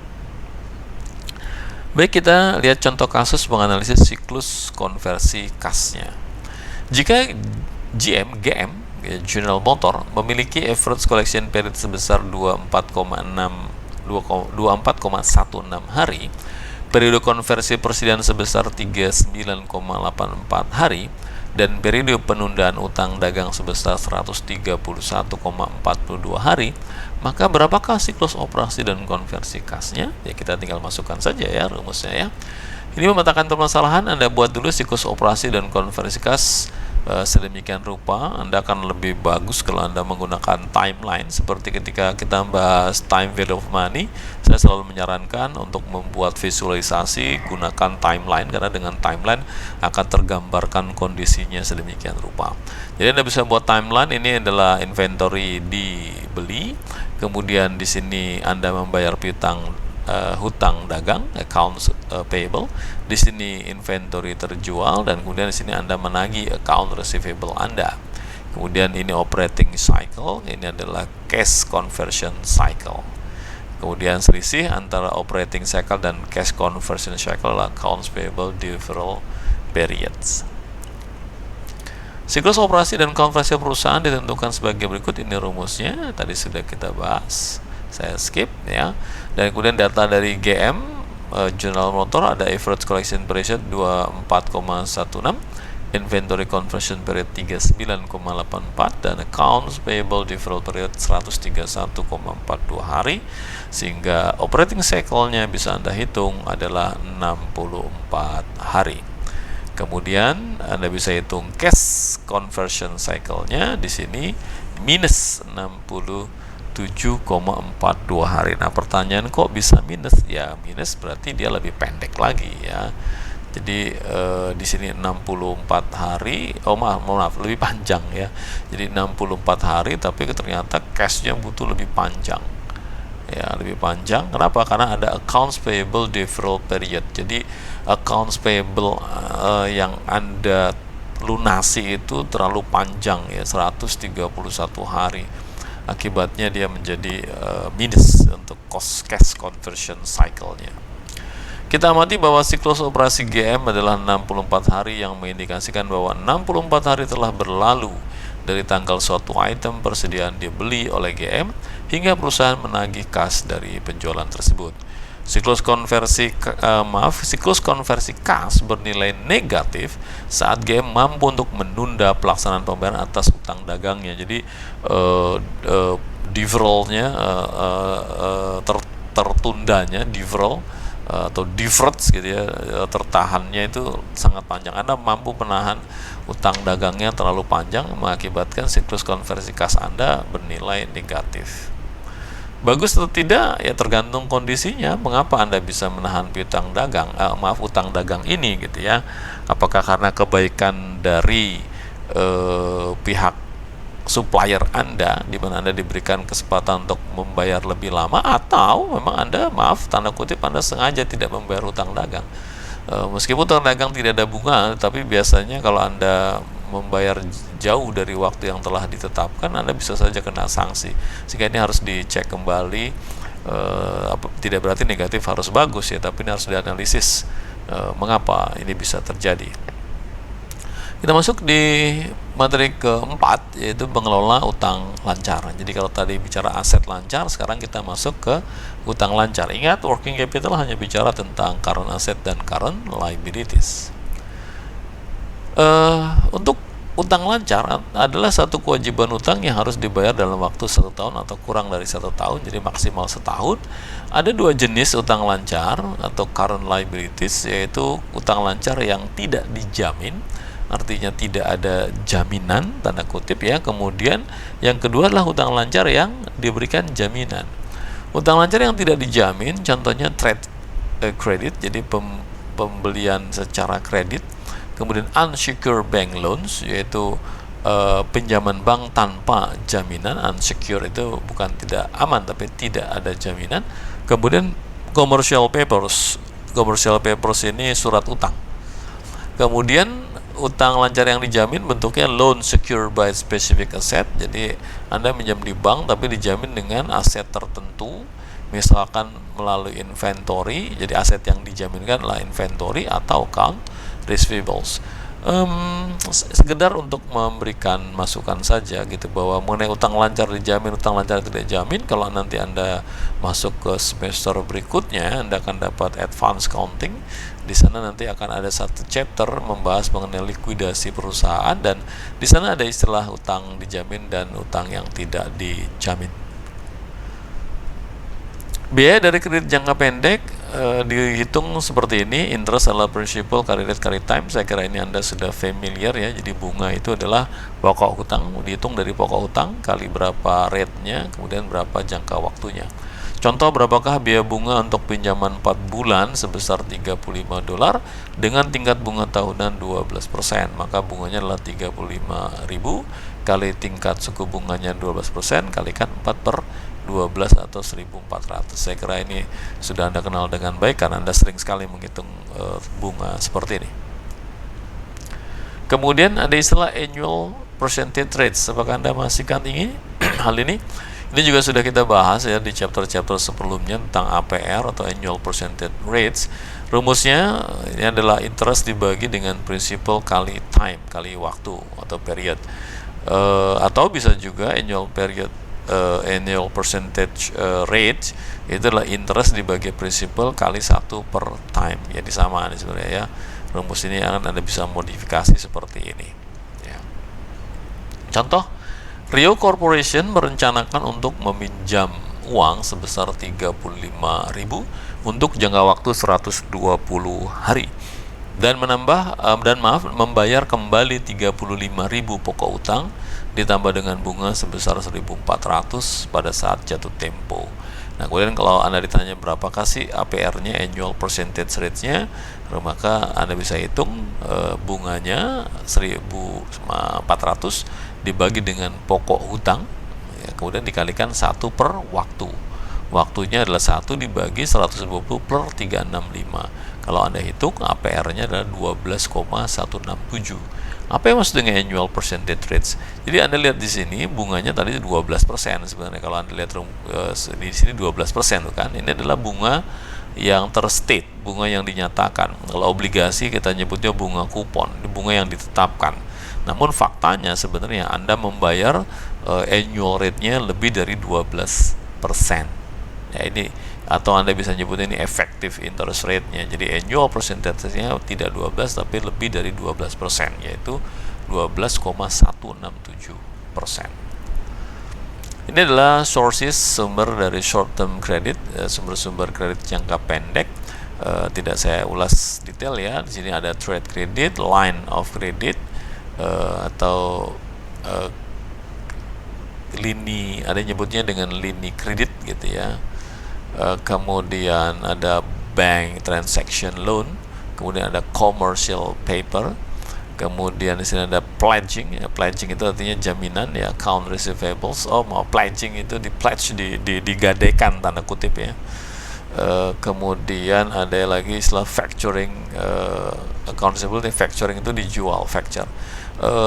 Baik, kita lihat contoh kasus menganalisis siklus konversi kasnya. Jika GM, General Motor, memiliki average collection period sebesar 24,16 hari, periode konversi persediaan sebesar 39,84 hari, dan periode penundaan utang dagang sebesar 131,42 hari, maka berapakah siklus operasi dan konversi kasnya? Ya, kita tinggal masukkan saja ya rumusnya ya. Ini memetakan permasalahan, Anda buat dulu siklus operasi dan konversi kas sedemikian rupa. Anda akan lebih bagus kalau Anda menggunakan timeline. Seperti ketika kita bahas time value of money, saya selalu menyarankan untuk membuat visualisasi gunakan timeline, karena dengan timeline akan tergambarkan kondisinya sedemikian rupa. Jadi Anda bisa buat timeline. Ini adalah inventory dibeli, kemudian di sini Anda membayar piutang hutang dagang, accounts payable. Di sini inventory terjual, dan kemudian di sini Anda menagih account receivable Anda. Kemudian ini operating cycle, ini adalah cash conversion cycle. Kemudian selisih antara operating cycle dan cash conversion cycle adalah accounts payable deferral periods. Siklus operasi dan konversi perusahaan ditentukan sebagai berikut. Ini rumusnya, tadi sudah kita bahas, saya skip ya. Dan kemudian data dari GM, General Motor, ada average collection period 24,16, inventory conversion period 39,84, dan accounts payable deferral period 131,42 hari, sehingga operating cycle-nya bisa Anda hitung adalah 64 hari. Kemudian Anda bisa hitung cash conversion cycle-nya di sini minus 67,42 hari. Nah, pertanyaan kok bisa minus? Ya, minus berarti dia lebih pendek lagi ya. Jadi di sini 64 hari, maaf, lebih panjang ya. Jadi 64 hari, tapi ternyata cashnya butuh lebih panjang. Ya, lebih panjang. Kenapa? Karena ada accounts payable deferral period. Jadi accounts payable yang Anda lunasi itu terlalu panjang ya, 131 hari. Akibatnya dia menjadi minus untuk cost cash conversion cycle-nya. Kita amati bahwa siklus operasi GM adalah 64 hari, yang mengindikasikan bahwa 64 hari telah berlalu dari tanggal suatu item persediaan dibeli oleh GM hingga perusahaan menagih kas dari penjualan tersebut. Siklus konversi kas bernilai negatif saat GM mampu untuk menunda pelaksanaan pembayaran atas utang dagangnya. Jadi deferralnya, tertundanya deferral atau deferred gitu ya, tertahannya itu sangat panjang. Anda mampu menahan utang dagangnya terlalu panjang, mengakibatkan siklus konversi kas Anda bernilai negatif. Bagus atau tidak ya tergantung kondisinya. Mengapa Anda bisa menahan utang dagang ini gitu ya? Apakah karena kebaikan dari pihak supplier Anda, di mana Anda diberikan kesempatan untuk membayar lebih lama, atau memang Anda, tanda kutip, Anda sengaja tidak membayar utang dagang? Meskipun utang dagang tidak ada bunga, tapi biasanya kalau Anda membayar jauh dari waktu yang telah ditetapkan, Anda bisa saja kena sanksi. Sehingga ini harus dicek kembali. Tidak berarti negatif harus bagus ya, tapi ini harus dianalisis mengapa ini bisa terjadi. Kita masuk di materi keempat, yaitu mengelola utang lancar. Jadi kalau tadi bicara aset lancar, sekarang kita masuk ke utang lancar. Ingat, working capital hanya bicara tentang current asset dan current liabilities. Untuk utang lancar adalah satu kewajiban utang yang harus dibayar dalam waktu 1 tahun atau kurang dari 1 tahun, jadi maksimal setahun. Ada 2 jenis utang lancar atau current liabilities, yaitu utang lancar yang tidak dijamin, artinya tidak ada jaminan, tanda kutip ya. Kemudian yang kedua adalah utang lancar yang diberikan jaminan. Utang lancar yang tidak dijamin contohnya trade credit, jadi pembelian secara kredit. Kemudian unsecured bank loans, yaitu pinjaman bank tanpa jaminan. Unsecured itu bukan tidak aman, tapi tidak ada jaminan. Kemudian commercial papers. Commercial papers ini surat utang. Kemudian utang lancar yang dijamin bentuknya loan secured by specific asset. Jadi Anda minjam di bank tapi dijamin dengan aset tertentu, misalkan melalui inventory. Jadi aset yang dijaminkan adalah inventory atau account receivables. Sekedar untuk memberikan masukan saja gitu, bahwa mengenai utang lancar dijamin, utang lancar tidak dijamin. Kalau nanti Anda masuk ke semester berikutnya, Anda akan dapat advance accounting. Di sana nanti akan ada satu chapter membahas mengenai likuidasi perusahaan, dan di sana ada istilah utang dijamin dan utang yang tidak dijamin. Biaya dari kredit jangka pendek dihitung seperti ini. Interest adalah principal kali rate kali time. Saya kira ini Anda sudah familiar ya. Jadi bunga itu adalah pokok hutang, dihitung dari pokok hutang kali berapa rate-nya, kemudian berapa jangka waktunya. Contoh, berapakah biaya bunga untuk pinjaman 4 bulan sebesar $35 dengan tingkat bunga tahunan 12%. Maka bunganya adalah 35.000 kali tingkat suku bunganya 12%, kalikan 4/12 atau 1.400. Saya kira ini sudah Anda kenal dengan baik karena Anda sering sekali menghitung bunga seperti ini. Kemudian ada istilah annual percentage rates. Apakah Anda masih ingin hal ini? Ini juga sudah kita bahas ya di chapter-chapter sebelumnya tentang APR atau annual percentage rates. Rumusnya ini adalah interest dibagi dengan principal kali time, kali waktu atau period. Atau bisa juga annual percentage rate itu adalah interest dibagi principal kali 1 per time. Jadi sama nih sebenarnya ya. Rumus ini akan Anda bisa modifikasi seperti ini ya. Contoh, Rio Corporation merencanakan untuk meminjam uang sebesar 35.000 untuk jangka waktu 120 hari dan membayar kembali 35.000 pokok utang ditambah dengan bunga sebesar 1.400 pada saat jatuh tempo. Nah, kemudian kalau Anda ditanya berapakah sih APR-nya, annual percentage rate-nya, maka Anda bisa hitung bunganya 1.400 dibagi dengan pokok hutang ya, kemudian dikalikan 1 per waktu. Waktunya adalah 1 dibagi 120 per 365. Kalau Anda hitung APR-nya adalah 12,167. Apa yang maksud dengan annual percentage rates? Jadi Anda lihat di sini bunganya tadi 12% sebenarnya. Kalau Anda lihat di sini 12% kan. Ini adalah bunga yang terstate, bunga yang dinyatakan. Kalau obligasi kita nyebutnya bunga kupon, ini bunga yang ditetapkan. Namun faktanya sebenarnya Anda membayar annual rate-nya lebih dari 12%. Ya, ini atau Anda bisa nyebut ini effective interest rate-nya. Jadi annual percentage-nya tidak 12 tapi lebih dari 12%, yaitu 12,167%. Ini adalah sources, sumber dari short term credit, sumber-sumber kredit jangka pendek. Tidak saya ulas detail ya. Di sini ada trade credit, line of credit, atau lini, ada nyebutnya dengan lini kredit gitu ya. Kemudian ada bank transaction loan, kemudian ada commercial paper, kemudian di sini ada pledging ya. Pledging itu artinya jaminan ya, account receivables. Pledging itu digadaikan tanda kutip ya. Kemudian ada lagi istilah factoring, account receivable, factoring itu dijual, factor.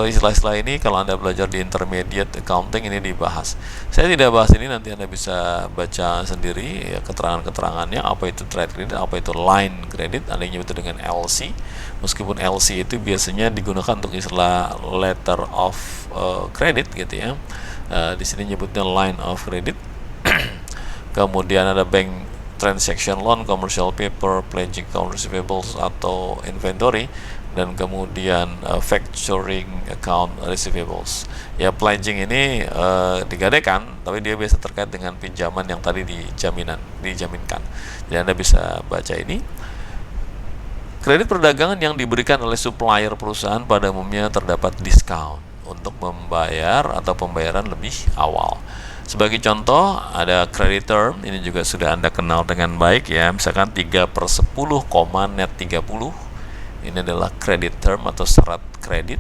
Istilah-istilah ini kalau Anda belajar di intermediate accounting ini dibahas. Saya tidak bahas ini, nanti Anda bisa baca sendiri ya, keterangan-keterangannya, apa itu trade credit, apa itu line credit. Anda nyebut dengan LC, meskipun LC itu biasanya digunakan untuk istilah letter of credit gitu ya. Di sini nyebutnya line of credit. Kemudian ada bank transaction loan, commercial paper, pledging account receivables atau inventory, dan kemudian factoring account receivables. Ya, pledging ini digadaikan, tapi dia biasa terkait dengan pinjaman yang tadi dijaminkan. Jadi Anda bisa baca ini. Kredit perdagangan yang diberikan oleh supplier perusahaan pada umumnya terdapat diskon untuk membayar atau pembayaran lebih awal. Sebagai contoh, ada credit term, ini juga sudah Anda kenal dengan baik ya, misalkan 3/10, net 30. Ini adalah credit term atau syarat kredit.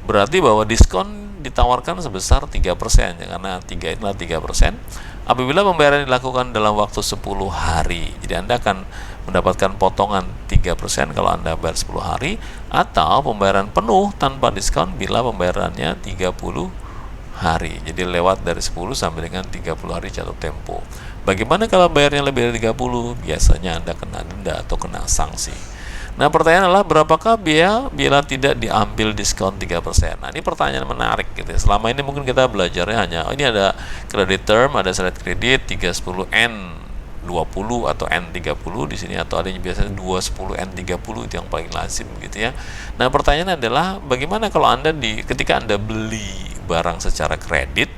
Berarti bahwa diskon ditawarkan sebesar 3%, ya, karena 3 itulah 3%. Apabila pembayaran dilakukan dalam waktu 10 hari. Jadi Anda akan mendapatkan potongan 3% kalau Anda bayar 10 hari, atau pembayaran penuh tanpa diskon bila pembayarannya 30 hari. Jadi lewat dari 10 sampai dengan 30 hari jatuh tempo. Bagaimana kalau bayarnya lebih dari 30? Biasanya Anda kena denda atau kena sanksi. Nah, pertanyaan adalah berapakah biaya bila tidak diambil diskon 3%? Nah, ini pertanyaan menarik gitu ya. Selama ini mungkin kita belajarnya hanya ini ada credit term, ada syarat kredit 310 N20 atau N30 di sini, atau ada yang biasanya 210 N30, itu yang paling lazim gitu ya. Nah, pertanyaan adalah bagaimana kalau ketika Anda beli barang secara kredit,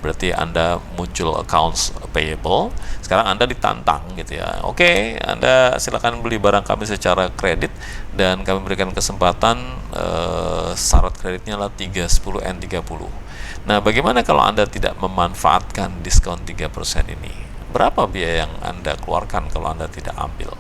berarti Anda muncul accounts payable. Sekarang Anda ditantang gitu ya. Oke, Anda silakan beli barang kami secara kredit dan kami berikan kesempatan syarat kreditnya adalah 310 N30. Nah, bagaimana kalau Anda tidak memanfaatkan diskon 3% ini? Berapa biaya yang Anda keluarkan kalau Anda tidak ambil?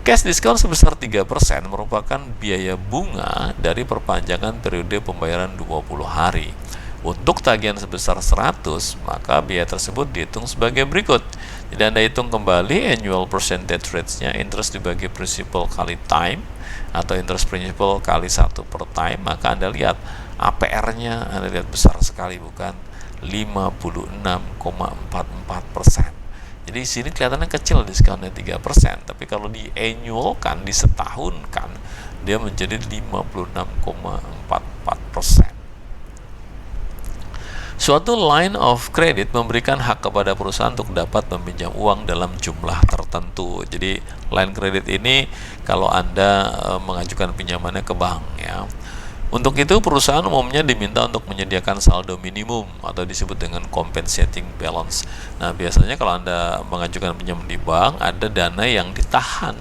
Cash diskon sebesar 3% merupakan biaya bunga dari perpanjangan periode pembayaran 20 hari. Untuk tagihan sebesar 100, maka biaya tersebut dihitung sebagai berikut. Jadi Anda hitung kembali annual percentage rates-nya, interest dibagi principal kali time, atau interest principal kali 1 per time, maka Anda lihat APR-nya, Anda lihat besar sekali, bukan? 56,44%. Jadi sini kelihatannya kecil diskonnya 3%, tapi kalau di annualkan, disetahunkan, dia menjadi 56,44%. Suatu line of credit memberikan hak kepada perusahaan untuk dapat meminjam uang dalam jumlah tertentu. Jadi line credit ini kalau Anda mengajukan pinjamannya ke bank ya. Untuk itu perusahaan umumnya diminta untuk menyediakan saldo minimum atau disebut dengan compensating balance. Nah, biasanya kalau Anda mengajukan pinjaman di bank, ada dana yang ditahan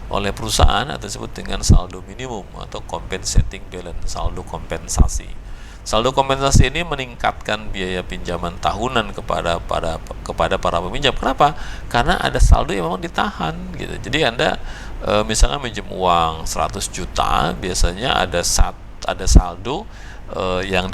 oleh perusahaan atau disebut dengan saldo minimum atau compensating balance, saldo kompensasi. Saldo kompensasi ini meningkatkan biaya pinjaman tahunan kepada para peminjam. Kenapa? Karena ada saldo yang memang ditahan gitu. Jadi Anda misalnya minjem uang 100 juta, biasanya ada saldo yang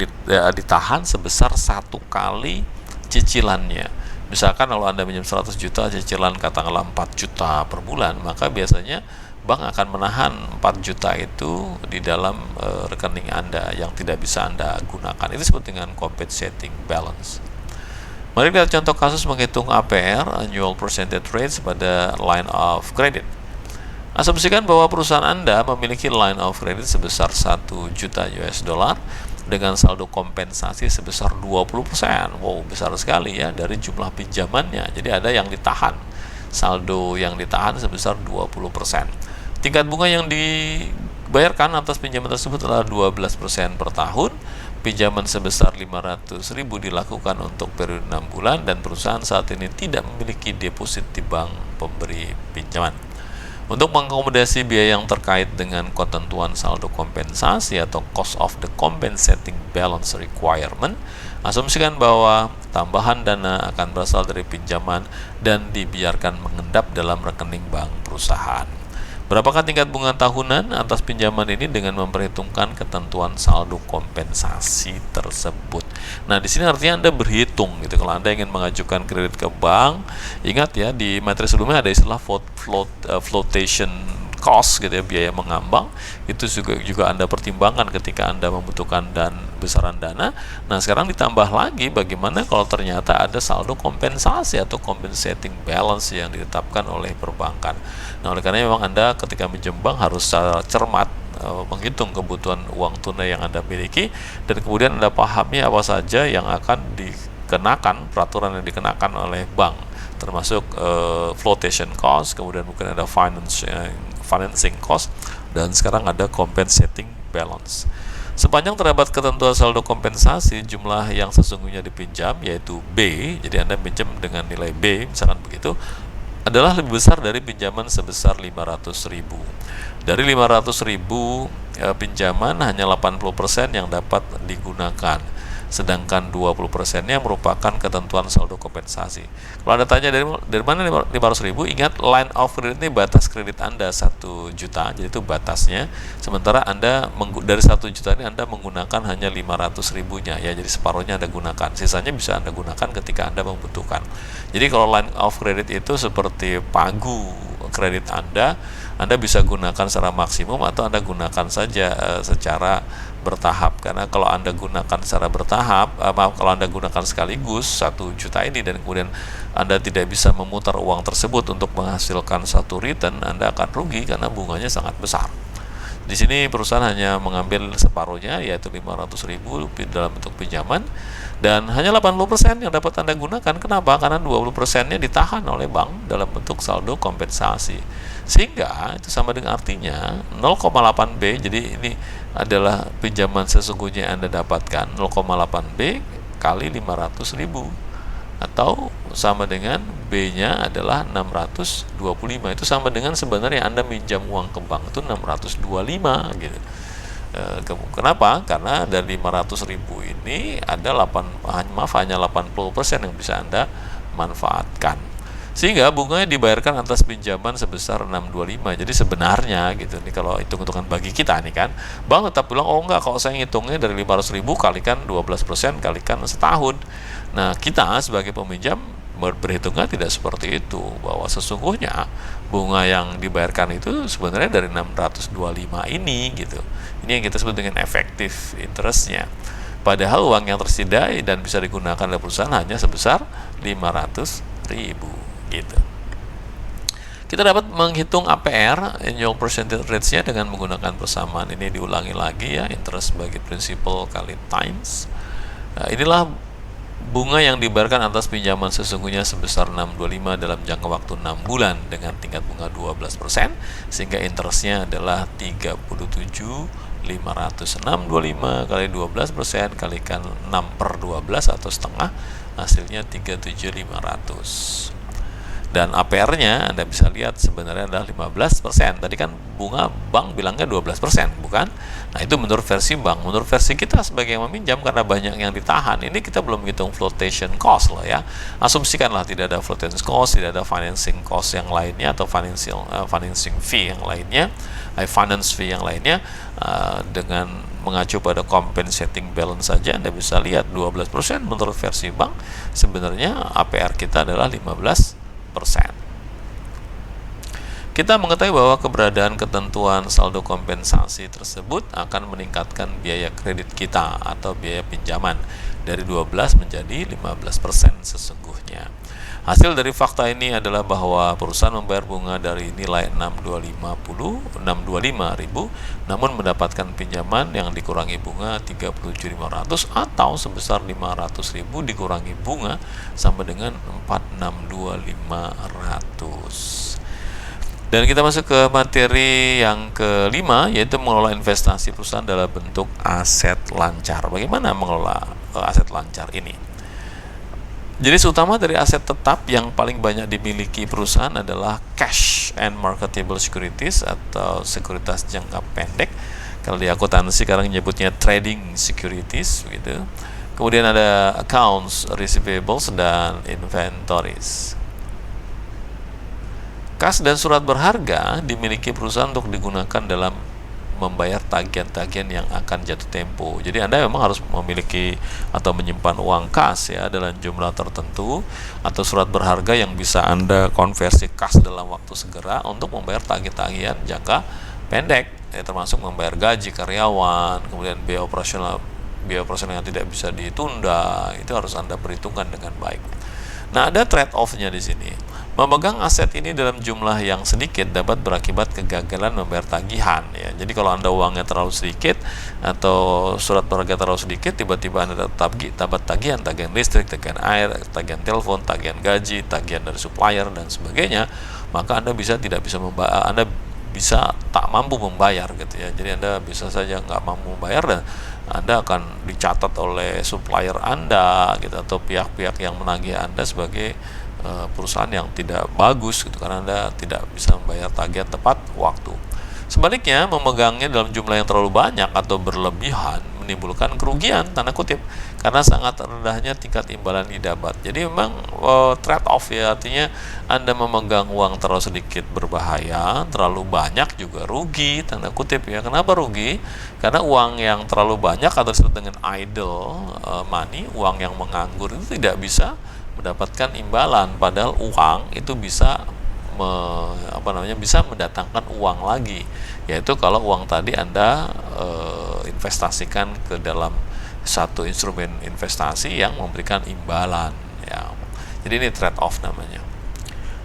ditahan sebesar 1 kali cicilannya. Misalkan kalau Anda minjem 100 juta, cicilan katakanlah 4 juta per bulan, maka biasanya bank akan menahan 4 juta itu di dalam rekening Anda yang tidak bisa Anda gunakan. Itu disebut dengan compensating balance. Mari kita contoh kasus menghitung APR, annual percentage rates, pada line of credit. Asumsikan bahwa perusahaan Anda memiliki line of credit sebesar 1 juta US dollar dengan saldo kompensasi sebesar 20%. Wow, besar sekali ya dari jumlah pinjamannya. Jadi ada yang ditahan. Saldo yang ditahan sebesar 20%. Tingkat bunga yang dibayarkan atas pinjaman tersebut adalah 12% per tahun. Pinjaman sebesar 500.000 dilakukan untuk periode 6 bulan dan perusahaan saat ini tidak memiliki deposit di bank pemberi pinjaman. Untuk mengakomodasi biaya yang terkait dengan ketentuan saldo kompensasi atau cost of the compensating balance requirement, asumsikan bahwa tambahan dana akan berasal dari pinjaman dan dibiarkan mengendap dalam rekening bank perusahaan. Berapakah tingkat bunga tahunan atas pinjaman ini dengan memperhitungkan ketentuan saldo kompensasi tersebut? Nah, di sini artinya Anda berhitung gitu. Kalau Anda ingin mengajukan kredit ke bank, ingat ya di materi sebelumnya ada istilah flotation cost gitu ya, biaya mengambang. Itu juga Anda pertimbangkan ketika Anda membutuhkan besaran dana. Nah, sekarang ditambah lagi bagaimana kalau ternyata ada saldo kompensasi atau compensating balance yang ditetapkan oleh perbankan. Nah, oleh karena memang Anda ketika minjem bank harus secara cermat menghitung kebutuhan uang tunai yang Anda miliki, dan kemudian Anda pahami apa saja yang akan dikenakan, peraturan yang dikenakan oleh bank, termasuk flotation cost, kemudian mungkin ada financing cost, dan sekarang ada compensating balance. Sepanjang terdapat ketentuan saldo kompensasi, jumlah yang sesungguhnya dipinjam yaitu B, jadi Anda pinjam dengan nilai B, misalkan begitu, adalah lebih besar dari pinjaman sebesar 500.000. Dari 500.000 pinjaman hanya 80% yang dapat digunakan, sedangkan 20%-nya merupakan ketentuan saldo kompensasi. Kalau Anda tanya dari mana 500.000, ingat line of credit ini batas kredit Anda 1 juta, jadi itu batasnya. Sementara Anda dari 1 juta ini Anda menggunakan hanya 500.000-nya ya, jadi separuhnya Anda gunakan, sisanya bisa Anda gunakan ketika Anda membutuhkan. Jadi kalau line of credit itu seperti pagu kredit Anda bisa gunakan secara maksimum atau Anda gunakan saja secara bertahap. Karena kalau Anda gunakan secara bertahap, kalau Anda gunakan sekaligus 1 juta ini dan kemudian Anda tidak bisa memutar uang tersebut untuk menghasilkan satu return, Anda akan rugi karena bunganya sangat besar. Di sini perusahaan hanya mengambil separuhnya, yaitu 500.000 dalam bentuk pinjaman, dan hanya 80% yang dapat Anda gunakan. Kenapa? Karena 20%-nya ditahan oleh bank dalam bentuk saldo kompensasi. Sehingga itu sama dengan artinya 0,8B, jadi ini adalah pinjaman sesungguhnya yang Anda dapatkan, 0,8B kali 500.000, atau sama dengan B-nya adalah 625. Itu sama dengan sebenarnya Anda minjam uang ke bank itu 625 gitu. Kenapa? Karena dari 500.000 ini ada hanya 80% yang bisa Anda manfaatkan. Sehingga bunganya dibayarkan atas pinjaman sebesar 625. Jadi sebenarnya gitu, ini kalau hitung-hitungan bagi kita nih kan, bank tetap bilang, oh enggak, kalau saya ngitungnya dari 500.000 kalikan 12% kalikan setahun. Nah, kita sebagai peminjam berhitungnya tidak seperti itu, bahwa sesungguhnya bunga yang dibayarkan itu sebenarnya dari 625 ini gitu. Ini yang kita sebut dengan efektif interestnya. Padahal uang yang tersedia dan bisa digunakan oleh perusahaan hanya sebesar 500.000 gitu. Kita dapat menghitung APR, annual percentage rates-nya, dengan menggunakan persamaan ini. Diulangi lagi ya, interest bagi principal kali times. Nah, inilah bunga yang dibayarkan atas pinjaman sesungguhnya sebesar 625 dalam jangka waktu 6 bulan dengan tingkat bunga 12%, sehingga interestnya adalah 37.500. 625 kali 12% kalikan 6/12 atau setengah, hasilnya 37.500. Dan APR-nya Anda bisa lihat sebenarnya adalah 15%. Tadi kan bunga bank bilangnya 12%, bukan? Nah, itu menurut versi bank. Menurut versi kita sebagai yang meminjam, karena banyak yang ditahan, ini kita belum hitung flotation cost loh ya. Asumsikanlah tidak ada flotation cost, tidak ada financing cost yang lainnya, atau financing fee yang lainnya, finance fee yang lainnya. Dengan mengacu pada compensating balance saja Anda bisa lihat 12% menurut versi bank, sebenarnya APR kita adalah 15%. Kita mengetahui bahwa keberadaan ketentuan saldo kompensasi tersebut akan meningkatkan biaya kredit kita atau biaya pinjaman dari 12 menjadi 15% sesungguhnya. Hasil dari fakta ini adalah bahwa perusahaan membayar bunga dari nilai 625.000 namun mendapatkan pinjaman yang dikurangi bunga 37.500 atau sebesar 500.000 dikurangi bunga sama dengan 462.500. Dan kita masuk ke materi yang kelima, yaitu mengelola investasi perusahaan dalam bentuk aset lancar. Bagaimana mengelola aset lancar ini? Jenis utama dari aset tetap yang paling banyak dimiliki perusahaan adalah cash and marketable securities atau sekuritas jangka pendek. Kalau di akuntansi sekarang nyebutnya trading securities gitu. Kemudian ada accounts receivables dan inventories. Kas dan surat berharga dimiliki perusahaan untuk digunakan dalam membayar tagihan-tagihan yang akan jatuh tempo. Jadi Anda memang harus memiliki atau menyimpan uang kas ya dalam jumlah tertentu, atau surat berharga yang bisa Anda konversi kas dalam waktu segera untuk membayar tagihan-tagihan jangka pendek, ya, termasuk membayar gaji karyawan, kemudian biaya operasional yang tidak bisa ditunda. Itu harus Anda perhitungkan dengan baik. Nah, ada trade-off-nya di sini. Memegang aset ini dalam jumlah yang sedikit dapat berakibat kegagalan membayar tagihan ya. Jadi kalau Anda uangnya terlalu sedikit atau surat berharga terlalu sedikit, tiba-tiba Anda dapat tagihan listrik, tagihan air, tagihan telepon, tagihan gaji, tagihan dari supplier dan sebagainya, maka Anda bisa tak mampu membayar gitu ya. Jadi Anda bisa saja nggak mampu membayar dan Anda akan dicatat oleh supplier Anda gitu, atau pihak-pihak yang menagih Anda sebagai perusahaan yang tidak bagus gitu, karena Anda tidak bisa membayar tagihan tepat waktu. Sebaliknya, memegangnya dalam jumlah yang terlalu banyak atau berlebihan menimbulkan kerugian tanda kutip karena sangat rendahnya tingkat imbalan didapat. Jadi memang trade off ya, artinya Anda memegang uang terlalu sedikit berbahaya, terlalu banyak juga rugi tanda kutip ya. Kenapa rugi? Karena uang yang terlalu banyak atau disebut dengan idle money, uang yang menganggur itu tidak bisa mendapatkan imbalan, padahal uang itu bisa bisa mendatangkan uang lagi, yaitu kalau uang tadi Anda investasikan ke dalam satu instrumen investasi yang memberikan imbalan ya. Jadi ini trade off namanya.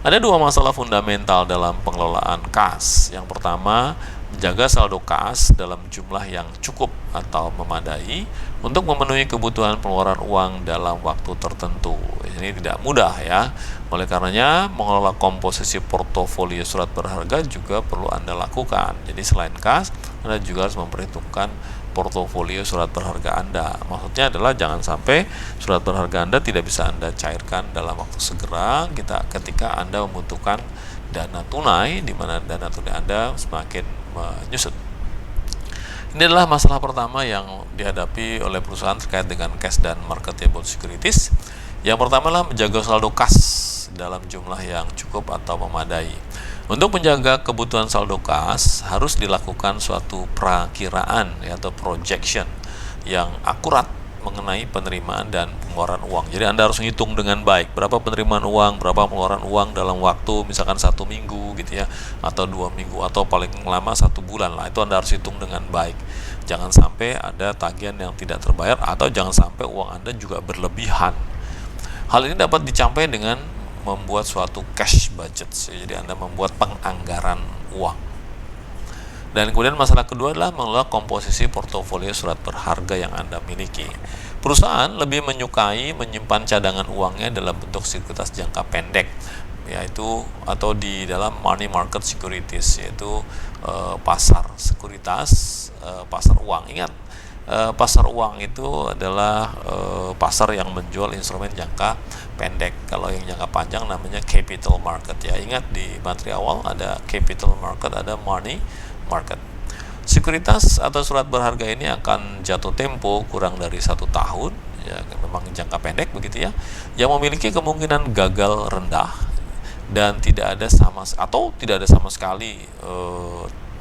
Ada dua masalah fundamental dalam pengelolaan kas. Yang pertama, menjaga saldo kas dalam jumlah yang cukup atau memadai untuk memenuhi kebutuhan pengeluaran uang dalam waktu tertentu. Ini tidak mudah ya. Oleh karenanya, mengelola komposisi portofolio surat berharga juga perlu Anda lakukan. Jadi selain kas, Anda juga harus memperhitungkan portofolio surat berharga Anda. Maksudnya adalah jangan sampai surat berharga Anda tidak bisa Anda cairkan dalam waktu segera ketika Anda membutuhkan dana tunai, di mana dana tunai Anda semakin menyusut. Ini adalah masalah pertama yang dihadapi oleh perusahaan terkait dengan cash dan marketable securities. Yang pertama adalah menjaga saldo kas dalam jumlah yang cukup atau memadai. Untuk menjaga kebutuhan saldo kas harus dilakukan suatu perakiraan atau projection yang akurat mengenai penerimaan dan pengeluaran uang. Jadi Anda harus menghitung dengan baik berapa penerimaan uang, berapa pengeluaran uang dalam waktu misalkan 1 minggu gitu ya, atau 2 minggu, atau paling lama 1 bulan lah. Itu Anda harus hitung dengan baik. Jangan sampai ada tagihan yang tidak terbayar, atau jangan sampai uang Anda juga berlebihan. Hal ini dapat dicapai dengan membuat suatu cash budget. Jadi Anda membuat penganggaran uang. Dan kemudian masalah kedua adalah mengelola komposisi portofolio surat berharga yang Anda miliki. Perusahaan lebih menyukai menyimpan cadangan uangnya dalam bentuk sekuritas jangka pendek, yaitu atau di dalam money market securities, yaitu pasar sekuritas, pasar uang. Ingat, pasar uang itu adalah pasar yang menjual instrumen jangka pendek. Kalau yang jangka panjang namanya capital market ya. Ingat di materi awal ada capital market, ada money market. Sekuritas atau surat berharga ini akan jatuh tempo kurang dari 1 tahun ya, memang jangka pendek begitu ya, yang memiliki kemungkinan gagal rendah dan tidak ada sama sekali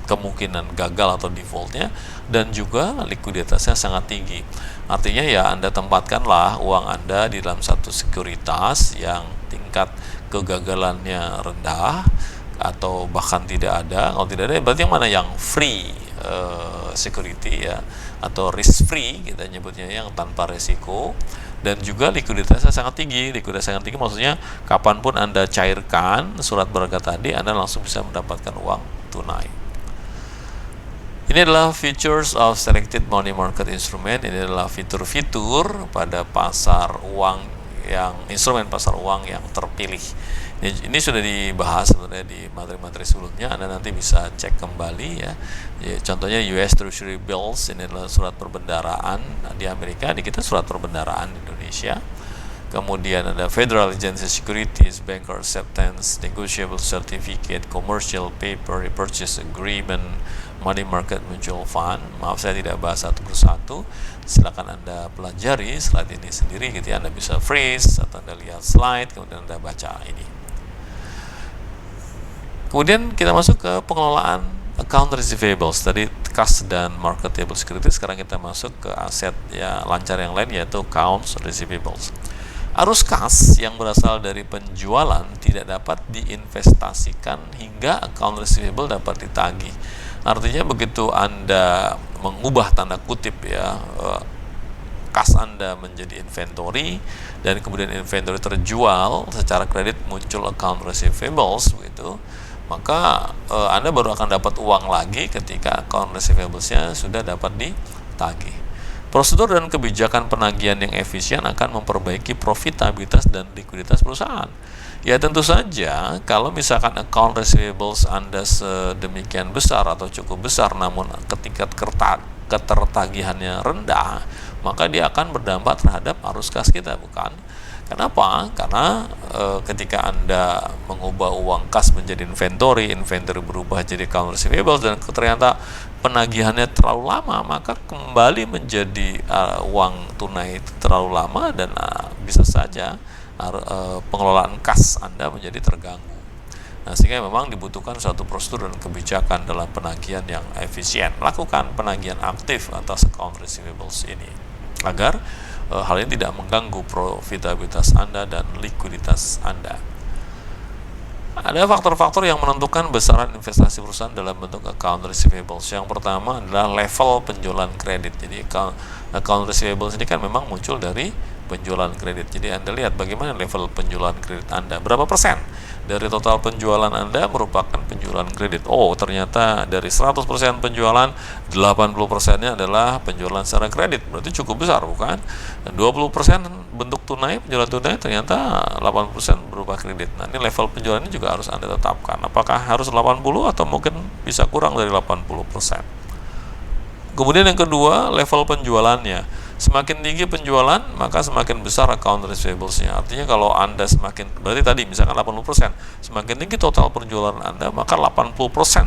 kemungkinan gagal atau defaultnya, dan juga likuiditasnya sangat tinggi. Artinya ya Anda tempatkanlah uang Anda di dalam satu sekuritas yang tingkat kegagalannya rendah atau bahkan tidak ada. Kalau tidak ada berarti yang mana, yang free security ya, atau risk free kita nyebutnya, yang tanpa resiko, dan juga likuiditasnya sangat tinggi. Likuiditas sangat tinggi maksudnya kapanpun Anda cairkan surat berharga tadi, Anda langsung bisa mendapatkan uang tunai. Ini adalah features of selected money market instrument. Ini adalah fitur-fitur pada pasar uang instrumen pasar uang yang terpilih. Ini sudah dibahas sebenarnya di materi-materi sebelumnya. Anda nanti bisa cek kembali ya. Contohnya US Treasury Bills, ini adalah surat perbendaraan di Amerika, di kita surat perbendaraan di Indonesia. Kemudian ada Federal Agency Securities, Banker Acceptance, Negotiable Certificate, Commercial Paper, Repurchase Agreement, Money Market Mutual Fund. Maaf saya tidak bahas satu persatu. Silakan Anda pelajari slide ini sendiri gitu ya. Anda bisa freeze atau Anda lihat slide, kemudian Anda baca ini. Kemudian kita masuk ke pengelolaan account receivables. Tadi kas dan marketable securities, sekarang kita masuk ke aset ya lancar yang lain, yaitu accounts receivables. Arus kas yang berasal dari penjualan tidak dapat diinvestasikan hingga account receivable dapat ditagih. Artinya begitu Anda mengubah tanda kutip ya kas Anda menjadi inventory, dan kemudian inventory terjual secara kredit, muncul account receivables begitu, maka Anda baru akan dapat uang lagi ketika account receivables-nya sudah dapat ditagih. Prosedur dan kebijakan penagihan yang efisien akan memperbaiki profitabilitas dan likuiditas perusahaan. Ya tentu saja kalau misalkan account receivables Anda sedemikian besar atau cukup besar, namun ketika ketertagihannya rendah, maka dia akan berdampak terhadap arus kas kita, bukan? Kenapa? Karena ketika Anda mengubah uang kas menjadi inventory berubah jadi account receivables, dan ternyata penagihannya terlalu lama, maka kembali menjadi uang tunai itu terlalu lama, dan bisa saja pengelolaan kas Anda menjadi terganggu. Nah, sehingga memang dibutuhkan suatu prosedur dan kebijakan dalam penagihan yang efisien. Lakukan penagihan aktif atas account receivables ini agar hal ini tidak mengganggu profitabilitas Anda dan likuiditas Anda. Ada faktor-faktor yang menentukan besaran investasi perusahaan dalam bentuk account receivables. Yang pertama adalah level penjualan kredit. Jadi account receivables ini kan memang muncul dari penjualan kredit. Jadi Anda lihat bagaimana level penjualan kredit Anda, berapa persen dari total penjualan Anda merupakan penjualan kredit. Oh, ternyata dari 100% penjualan, 80%-nya adalah penjualan secara kredit. Berarti cukup besar, bukan? Dan 20% bentuk tunai, penjualan tunai, ternyata 80% berupa kredit. Nah, ini level penjualan ini juga harus Anda tetapkan. Apakah harus 80 atau mungkin bisa kurang dari 80%? Kemudian yang kedua, level penjualannya. Semakin tinggi penjualan, maka semakin besar account receivables-nya. Artinya kalau Anda berarti tadi misalkan 80%, semakin tinggi total penjualan Anda, maka 80%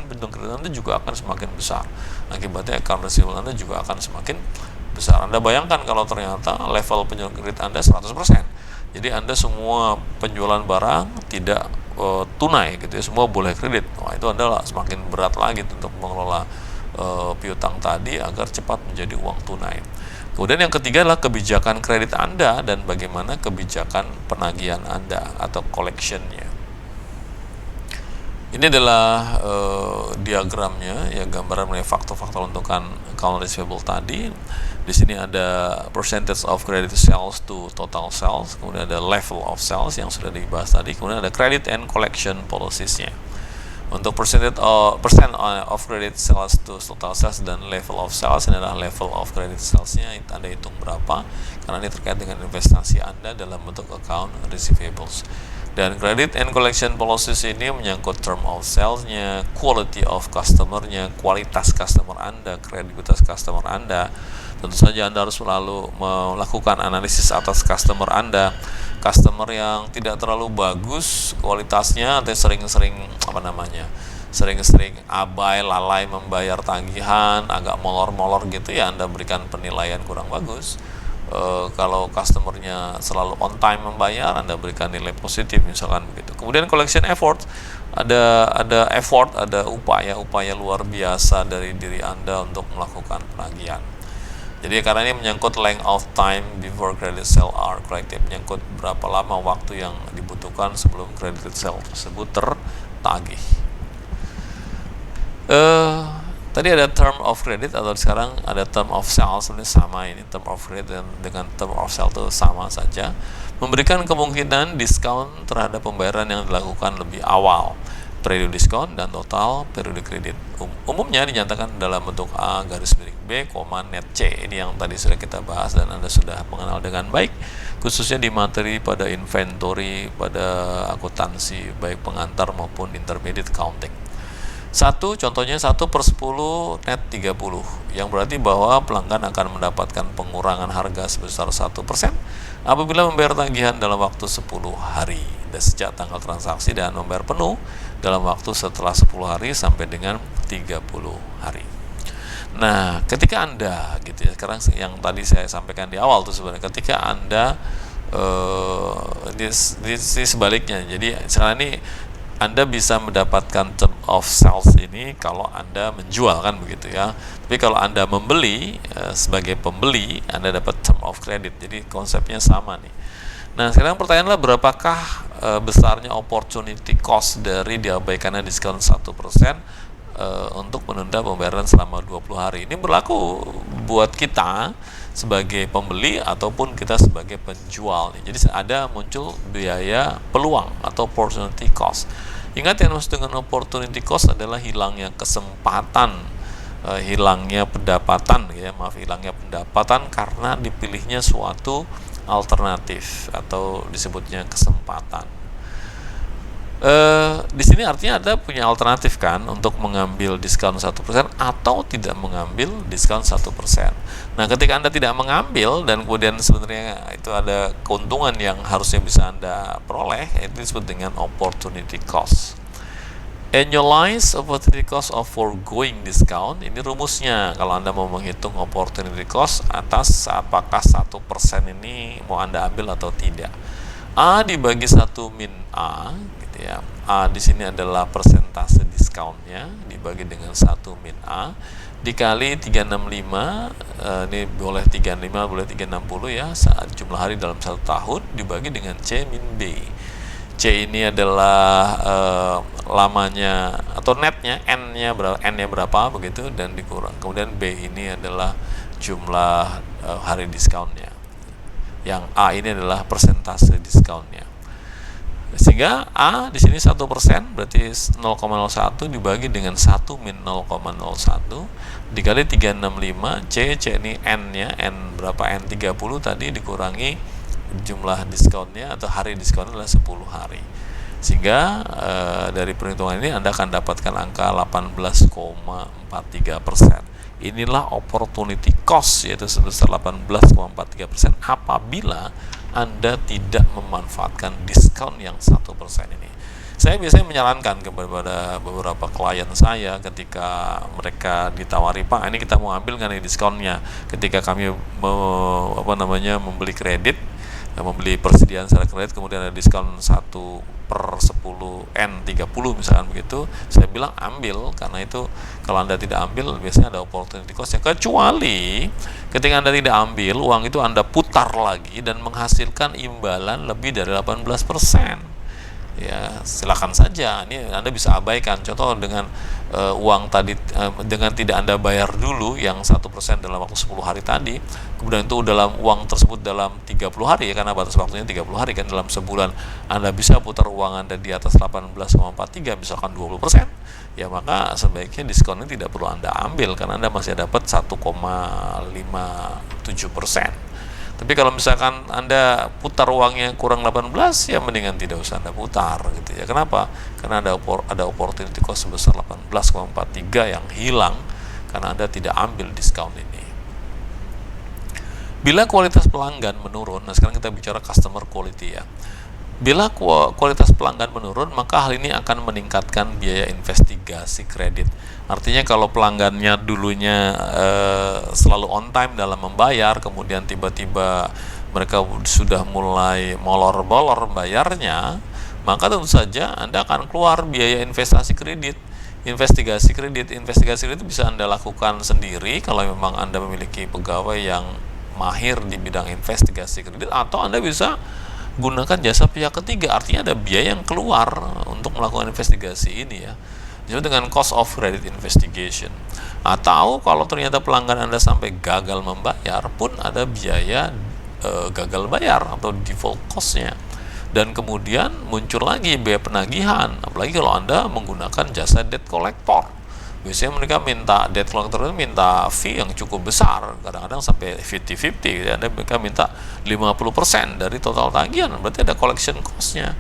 bentuk kredit Anda juga akan semakin besar. Akibatnya account receivable Anda juga akan semakin besar. Anda bayangkan kalau ternyata level penjualan kredit Anda 100%. Jadi Anda semua penjualan barang tidak tunai gitu ya, semua boleh kredit. Wah, itu adalah semakin berat lagi untuk mengelola piutang tadi agar cepat menjadi uang tunai. Kemudian yang ketiga adalah kebijakan kredit Anda dan bagaimana kebijakan penagihan Anda atau collection-nya. Ini adalah diagramnya, ya, gambaran mengenai faktor-faktor menentukan account receivable tadi. Di sini ada percentage of credit sales to total sales, kemudian ada level of sales yang sudah dibahas tadi, kemudian ada credit and collection policies-nya. Untuk percent of credit sales to total sales dan level of sales, ini adalah level of credit sales-nya, Anda hitung berapa, karena ini terkait dengan investasi Anda dalam bentuk account receivables. Dan credit and collection policies ini menyangkut term of sales-nya, quality of customer-nya, kualitas customer Anda, kredibilitas customer Anda. Tentu saja Anda harus selalu melakukan analisis atas customer Anda. Customer yang tidak terlalu bagus kualitasnya, atau sering-sering abai, lalai membayar tagihan, agak molor-molor gitu, ya Anda berikan penilaian kurang bagus. Kalau customernya selalu on time membayar, Anda berikan nilai positif misalkan begitu. Kemudian collection effort, ada effort, ada upaya luar biasa dari diri Anda untuk melakukan penagihan. Jadi karena ini menyangkut length of time before credit sale are collected, menyangkut berapa lama waktu yang dibutuhkan sebelum credit sale tersebut tertagih. Tadi ada term of credit, atau sekarang ada term of sale. Sebenarnya sama, ini term of credit dengan term of sale itu sama saja. Memberikan kemungkinan diskon terhadap pembayaran yang dilakukan lebih awal, periode diskon dan total periode kredit. Umumnya dinyatakan dalam bentuk A garis miring B, net C. Ini yang tadi sudah kita bahas dan Anda sudah mengenal dengan baik, khususnya di materi pada inventory, pada akuntansi, baik pengantar maupun intermediate accounting. Contohnya 1/10 net 30, yang berarti bahwa pelanggan akan mendapatkan pengurangan harga sebesar 1% apabila membayar tagihan dalam waktu 10 hari dan sejak tanggal transaksi, dan membayar penuh dalam waktu setelah 10 hari sampai dengan 30 hari. Nah, ketika Anda gitu ya, sekarang yang tadi saya sampaikan di awal tuh sebenarnya, ketika Anda di sebaliknya. Jadi sekarang ini Anda bisa mendapatkan term of sales ini kalau Anda menjual, kan begitu ya. Tapi kalau Anda membeli, sebagai pembeli, Anda dapat term of credit. Jadi konsepnya sama nih. Nah, sekarang pertanyaannya, berapakah besarnya opportunity cost dari diabaikannya diskon 1% untuk menunda pembayaran selama 20 hari. Ini berlaku buat kita sebagai pembeli ataupun kita sebagai penjual. Jadi ada muncul biaya peluang atau opportunity cost. Ingat, yang maksud dengan opportunity cost adalah hilangnya kesempatan, hilangnya pendapatan karena dipilihnya suatu alternatif atau disebutnya kesempatan. Di sini artinya Anda punya alternatif kan untuk mengambil diskon 1% atau tidak mengambil diskon 1%. Nah, ketika Anda tidak mengambil dan kemudian sebenarnya itu ada keuntungan yang harusnya bisa Anda peroleh, itu disebut dengan opportunity cost. Annualized opportunity cost of foregoing discount, ini rumusnya kalau Anda mau menghitung opportunity cost atas apakah 1% ini mau Anda ambil atau tidak. A dibagi 1 min A gitu ya. A di sini adalah persentase diskonnya dibagi dengan 1 min A dikali 365, ini boleh 35 boleh 360 ya, saat jumlah hari dalam 1 tahun dibagi dengan C min B. C ini adalah lamanya atau netnya, N-nya berapa begitu, dan dikurang. Kemudian B ini adalah jumlah hari diskonnya. Yang A ini adalah persentase diskonnya. Sehingga A di sini 1%, berarti 0,01 dibagi dengan 1 min 0,01 dikali 365, C ini N-nya, N berapa? N 30 tadi dikurangi jumlah diskonnya atau hari diskonnya adalah 10 hari. Sehingga dari perhitungan ini Anda akan dapatkan angka 18,43%. Inilah opportunity cost, yaitu sebesar 18,43% apabila Anda tidak memanfaatkan diskon yang 1% ini. Saya biasanya menyarankan kepada beberapa klien saya ketika mereka ditawari, Pak, ini kita mau ambil nggak nih diskonnya, ketika kami membeli kredit, membeli persediaan secara kredit, kemudian ada diskon 1/10 N30 misalkan begitu, saya bilang ambil, karena itu kalau Anda tidak ambil biasanya ada opportunity cost. Kecuali ketika Anda tidak ambil, uang itu Anda putar lagi dan menghasilkan imbalan lebih dari 18%. Ya, silakan saja, ini Anda bisa abaikan. Contoh dengan uang tadi, dengan tidak Anda bayar dulu yang 1% dalam waktu 10 hari tadi, kemudian itu dalam uang tersebut dalam 30 hari ya, karena batas waktunya 30 hari kan, dalam sebulan Anda bisa putar uang Anda di atas 18,43, misalkan 20%, ya maka sebaiknya diskonnya tidak perlu Anda ambil, karena Anda masih dapat 1,57%. Tapi kalau misalkan Anda putar uangnya kurang 18, ya mendingan tidak usah Anda putar gitu ya. Kenapa? Karena ada opportunity cost sebesar 18,43 yang hilang karena Anda tidak ambil diskon ini. Bila kualitas pelanggan menurun, nah sekarang kita bicara customer quality ya. Bila kualitas pelanggan menurun, maka hal ini akan meningkatkan biaya investigasi kredit. Artinya kalau pelanggannya dulunya selalu on time dalam membayar, kemudian tiba-tiba mereka sudah mulai molor-bolor bayarnya, maka tentu saja Anda akan keluar biaya investigasi kredit. Investigasi kredit bisa Anda lakukan sendiri kalau memang Anda memiliki pegawai yang mahir di bidang investigasi kredit, atau Anda bisa gunakan jasa pihak ketiga, artinya ada biaya yang keluar untuk melakukan investigasi ini ya, jadi dengan cost of credit investigation. Atau kalau ternyata pelanggan Anda sampai gagal membayar pun ada biaya gagal bayar atau default cost-nya, dan kemudian muncul lagi biaya penagihan, apalagi kalau Anda menggunakan jasa debt collector. Biasanya mereka minta, debt collector itu minta fee yang cukup besar, kadang-kadang sampai 50-50 ya. Mereka minta 50% dari total tagihan, berarti ada collection cost-nya.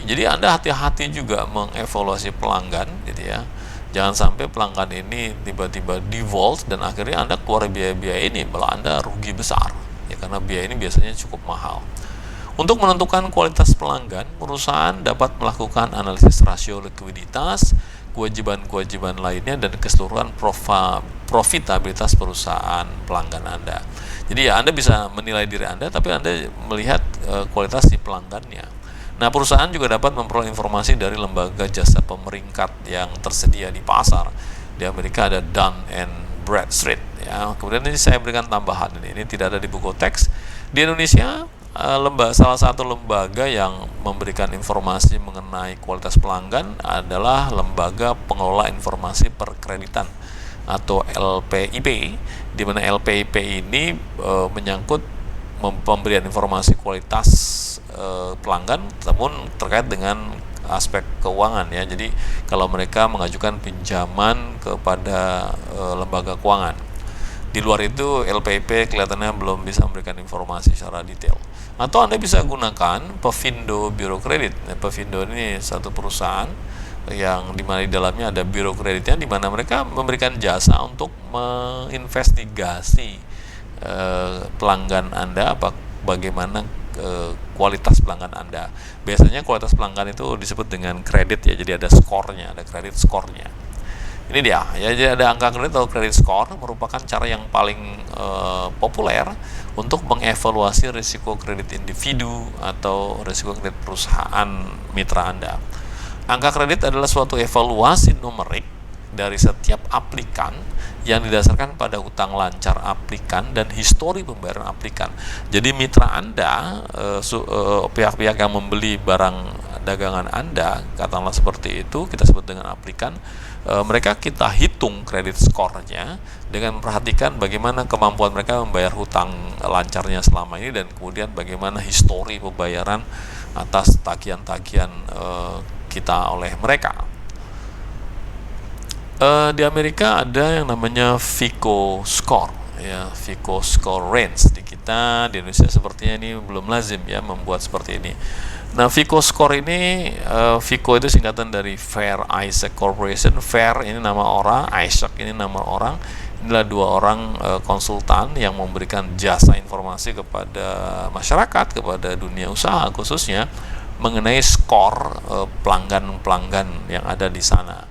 Jadi Anda hati-hati juga mengevaluasi pelanggan gitu ya. Jangan sampai pelanggan ini tiba-tiba default dan akhirnya Anda keluar biaya-biaya ini, malah Anda rugi besar ya, karena biaya ini biasanya cukup mahal. Untuk menentukan kualitas pelanggan, perusahaan dapat melakukan analisis rasio likuiditas, kewajiban-kewajiban lainnya, dan keseluruhan profitabilitas perusahaan pelanggan Anda. Jadi ya Anda bisa menilai diri Anda, tapi Anda melihat kualitas si pelanggannya. Nah, perusahaan juga dapat memperoleh informasi dari lembaga jasa pemeringkat yang tersedia di pasar. Di Amerika ada Dun & Bradstreet ya. Kemudian ini saya berikan tambahan, ini tidak ada di buku teks. Di Indonesia, salah satu lembaga yang memberikan informasi mengenai kualitas pelanggan adalah Lembaga Pengelola Informasi Perkreditan atau LPIP, di mana LPIP ini menyangkut pemberian informasi kualitas pelanggan, namun terkait dengan aspek keuangan ya. Jadi kalau mereka mengajukan pinjaman kepada lembaga keuangan. Di luar itu LPIP kelihatannya belum bisa memberikan informasi secara detail. Atau Anda bisa gunakan Pevindo Biro Kredit. Nah, Pevindo ini satu perusahaan yang dimana di dalamnya ada biro kreditnya, di mana mereka memberikan jasa untuk menginvestigasi pelanggan Anda, bagaimana kualitas pelanggan Anda. Biasanya kualitas pelanggan itu disebut dengan kredit ya, jadi ada skornya, ada kredit skornya. Ini dia ya, jadi ada angka kredit atau credit score, merupakan cara yang paling populer untuk mengevaluasi risiko kredit individu atau risiko kredit perusahaan mitra Anda. Angka kredit adalah suatu evaluasi numerik dari setiap aplikan yang didasarkan pada utang lancar aplikan dan histori pembayaran aplikan. Jadi mitra Anda, pihak-pihak yang membeli barang dagangan Anda, katakanlah seperti itu, kita sebut dengan aplikan, mereka kita hitung kredit skornya dengan memperhatikan bagaimana kemampuan mereka membayar hutang lancarnya selama ini, dan kemudian bagaimana histori pembayaran atas tagihan-tagihan kita oleh mereka. Di Amerika ada yang namanya FICO score ya, FICO score range. Di kita, di Indonesia sepertinya ini belum lazim ya membuat seperti ini. Nah, FICO score ini, FICO itu singkatan dari Fair Isaac Corporation. Fair ini nama orang, Isaac ini nama orang. Inilah dua orang konsultan yang memberikan jasa informasi kepada masyarakat, kepada dunia usaha khususnya, mengenai skor pelanggan-pelanggan yang ada di sana.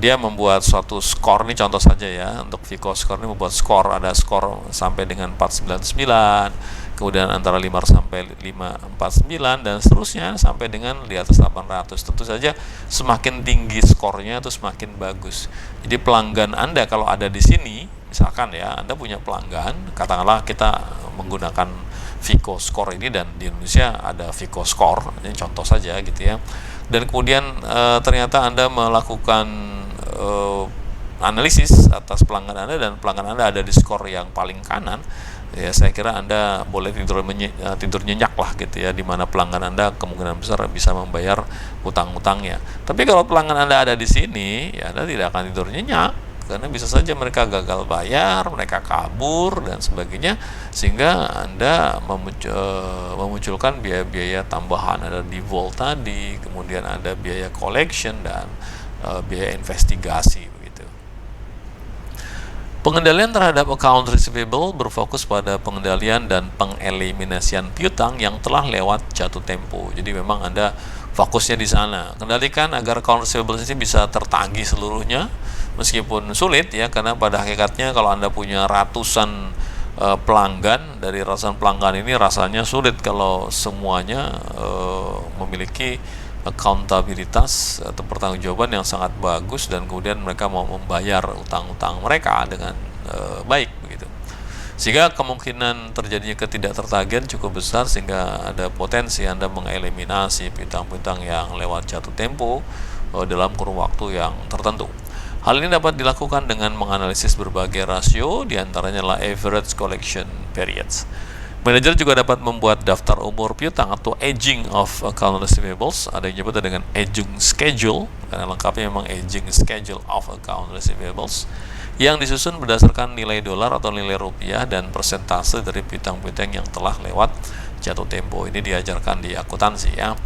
Dia membuat suatu skor, ini contoh saja ya, untuk FICO score ini membuat skor, ada skor sampai dengan 499, kemudian antara 5 sampai 549 dan seterusnya sampai dengan di atas 800. Tentu saja semakin tinggi skornya itu semakin bagus. Jadi pelanggan Anda kalau ada di sini, misalkan ya, Anda punya pelanggan, katakanlah kita menggunakan FICO score ini, dan di Indonesia ada FICO score, ini contoh saja gitu ya. Dan kemudian ternyata Anda melakukan analisis atas pelanggan Anda, dan pelanggan Anda ada di skor yang paling kanan, ya saya kira Anda boleh tidur nyenyak lah gitu ya, dimana pelanggan Anda kemungkinan besar bisa membayar hutang-hutangnya. Tapi kalau pelanggan Anda ada di sini, ya Anda tidak akan tidur nyenyak, karena bisa saja mereka gagal bayar, mereka kabur dan sebagainya, sehingga Anda memunculkan biaya-biaya tambahan, ada default tadi, kemudian ada biaya collection dan biaya investigasi begitu. Pengendalian terhadap account receivable berfokus pada pengendalian dan pengeliminasian piutang yang telah lewat jatuh tempo. Jadi memang Anda fokusnya di sana. Kendalikan agar account receivable ini bisa tertagih seluruhnya, meskipun sulit ya, karena pada hakikatnya kalau Anda punya ratusan pelanggan, dari ratusan pelanggan ini rasanya sulit kalau semuanya memiliki akuntabilitas atau pertanggungjawaban yang sangat bagus, dan kemudian mereka mau membayar utang-utang mereka dengan baik begitu. Sehingga kemungkinan terjadinya ketidaktertagihan cukup besar, sehingga ada potensi Anda mengeliminasi piutang-piutang yang lewat jatuh tempo dalam kurun waktu yang tertentu. Hal ini dapat dilakukan dengan menganalisis berbagai rasio, diantaranya adalah average collection periods. Manajer juga dapat membuat daftar umur piutang atau aging of account receivables, ada yang disebut dengan aging schedule, karena lengkapnya memang aging schedule of account receivables, yang disusun berdasarkan nilai dolar atau nilai rupiah dan persentase dari piutang-piutang yang telah lewat jatuh tempo. Ini diajarkan di akuntansi ya.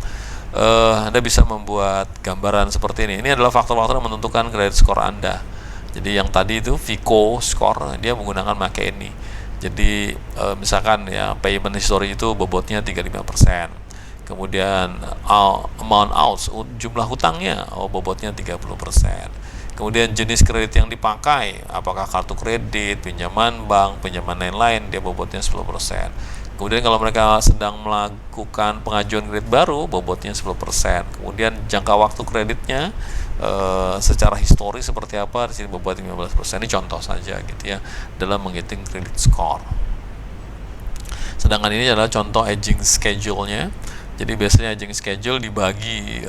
Anda bisa membuat gambaran seperti ini. Ini adalah faktor-faktor yang menentukan credit score Anda. Jadi yang tadi itu FICO score, dia menggunakan pakai ini. Jadi misalkan ya, payment history itu bobotnya 35%. Kemudian amount out, jumlah hutangnya, bobotnya 30%. Kemudian jenis kredit yang dipakai, apakah kartu kredit, pinjaman bank, pinjaman lain-lain, dia bobotnya 10%. Kemudian kalau mereka sedang melakukan pengajuan kredit baru, bobotnya 10%. Kemudian jangka waktu kreditnya secara histori seperti apa, di sini bobotnya 15%. Ini contoh saja gitu ya, dalam menghitung kredit score. Sedangkan ini adalah contoh aging schedule-nya. Jadi biasanya aging schedule dibagi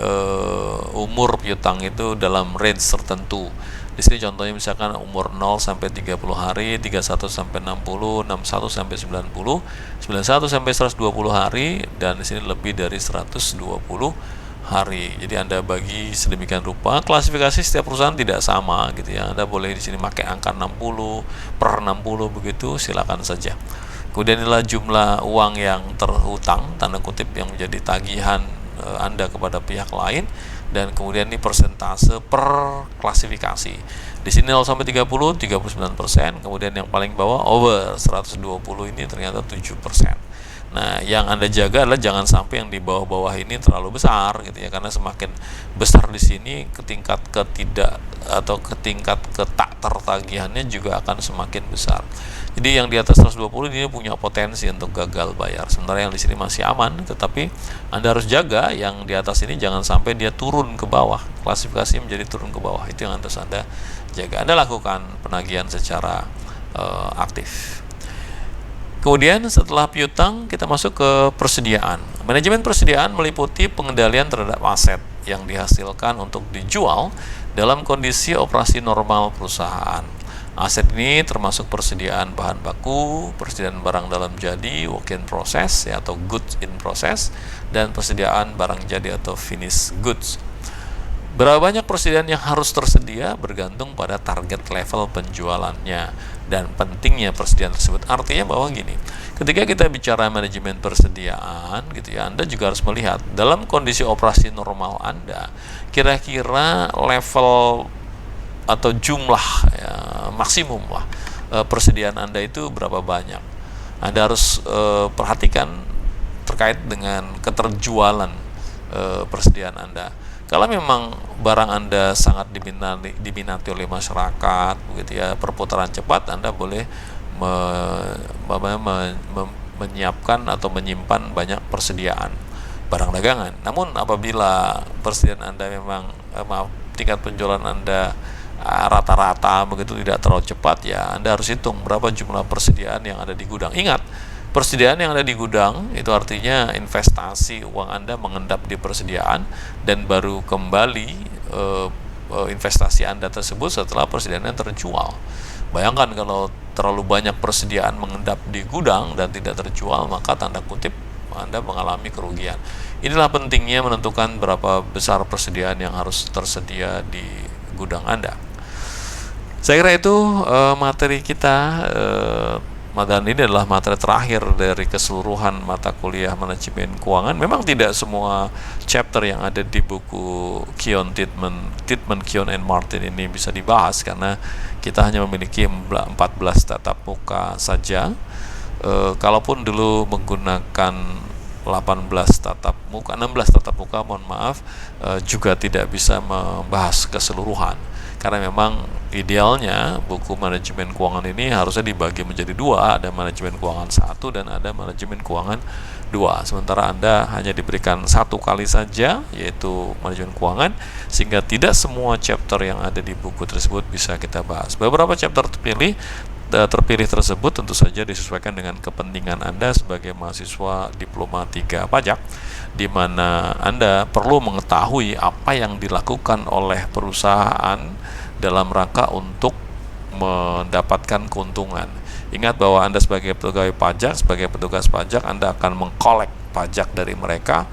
umur piutang itu dalam range tertentu. Di sini contohnya misalkan umur 0 sampai 30 hari, 31 sampai 60, 61 sampai 90, 91 sampai 120 hari, dan di sini lebih dari 120 hari. Jadi Anda bagi sedemikian rupa. Klasifikasi setiap perusahaan tidak sama gitu ya. Anda boleh di sini pakai angka 60 per 60 begitu, silakan saja. Kemudian inilah jumlah uang yang terhutang tanda kutip yang menjadi tagihan Anda kepada pihak lain, dan kemudian ini persentase per klasifikasi. Di sini 0 sampai 30 39%, kemudian yang paling bawah over 120 ini ternyata 7%. Nah, yang Anda jaga adalah jangan sampai yang di bawah-bawah ini terlalu besar gitu ya, karena semakin besar di sini ke tingkat tak tertagihannya juga akan semakin besar. Jadi yang di atas 120 ini punya potensi untuk gagal bayar. Sementara yang di sini masih aman, tetapi Anda harus jaga yang di atas ini jangan sampai dia turun ke bawah. Klasifikasi menjadi turun ke bawah. Itu yang harus Anda jaga. Anda lakukan penagihan secara aktif. Kemudian setelah piutang kita masuk ke persediaan. Manajemen persediaan meliputi pengendalian terhadap aset yang dihasilkan untuk dijual dalam kondisi operasi normal perusahaan. Aset ini termasuk persediaan bahan baku, persediaan barang dalam jadi, work in process ya, atau goods in process, dan persediaan barang jadi atau finished goods. Berapa banyak persediaan yang harus tersedia bergantung pada target level penjualannya dan pentingnya persediaan tersebut. Artinya bahwa gini, ketika kita bicara manajemen persediaan gitu ya, Anda juga harus melihat dalam kondisi operasi normal Anda, kira-kira level atau jumlah ya, maksimum lah persediaan Anda itu berapa banyak. Anda harus perhatikan terkait dengan keterjualan persediaan Anda. Kalau memang barang Anda sangat diminati oleh masyarakat, begitu ya, perputaran cepat, Anda boleh menyiapkan atau menyimpan banyak persediaan barang dagangan. Namun apabila persediaan Anda memang tingkat penjualan Anda rata-rata begitu, tidak terlalu cepat, ya Anda harus hitung berapa jumlah persediaan yang ada di gudang. Ingat, persediaan yang ada di gudang itu artinya investasi uang Anda mengendap di persediaan dan baru kembali investasi Anda tersebut setelah persediaannya terjual. Bayangkan kalau terlalu banyak persediaan mengendap di gudang dan tidak terjual, maka tanda kutip Anda mengalami kerugian. Inilah pentingnya menentukan berapa besar persediaan yang harus tersedia di gudang Anda. Saya kira itu materi kita. Dan ini adalah materi terakhir dari keseluruhan mata kuliah manajemen keuangan. Memang tidak semua chapter yang ada di buku Keown Titman Keown and Martin ini bisa dibahas, karena kita hanya memiliki 14 tatap muka saja. Kalaupun dulu menggunakan 16 tatap muka, mohon maaf, juga tidak bisa membahas keseluruhan. Karena memang idealnya buku manajemen keuangan ini harusnya dibagi menjadi dua, ada manajemen keuangan 1 dan ada manajemen keuangan 2. Sementara Anda hanya diberikan satu kali saja, yaitu manajemen keuangan, sehingga tidak semua chapter yang ada di buku tersebut bisa kita bahas. Beberapa chapter terpilih tersebut tentu saja disesuaikan dengan kepentingan Anda sebagai mahasiswa diploma 3 pajak, di mana Anda perlu mengetahui apa yang dilakukan oleh perusahaan dalam rangka untuk mendapatkan keuntungan. Ingat bahwa Anda sebagai pegawai pajak, sebagai petugas pajak, Anda akan mengkolek pajak dari mereka.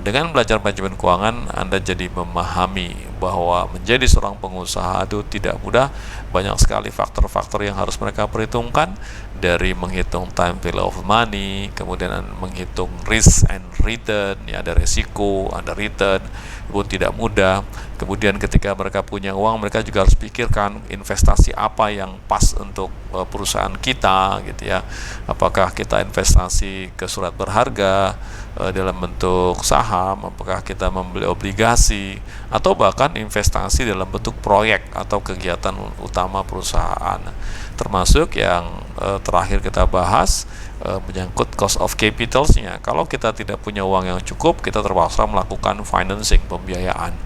Dengan belajar manajemen keuangan, Anda jadi memahami bahwa menjadi seorang pengusaha itu tidak mudah. Banyak sekali faktor-faktor yang harus mereka perhitungkan, dari menghitung time value of money, kemudian menghitung risk and return, ya, ada resiko, ada return, pun tidak mudah. Kemudian ketika mereka punya uang, mereka juga harus pikirkan investasi apa yang pas untuk perusahaan kita, gitu ya. Apakah kita investasi ke surat berharga dalam bentuk saham, apakah kita membeli obligasi, atau bahkan investasi dalam bentuk proyek atau kegiatan utama perusahaan. Termasuk yang terakhir kita bahas menyangkut cost of capital-nya. Kalau kita tidak punya uang yang cukup, kita terpaksa melakukan financing, pembiayaan.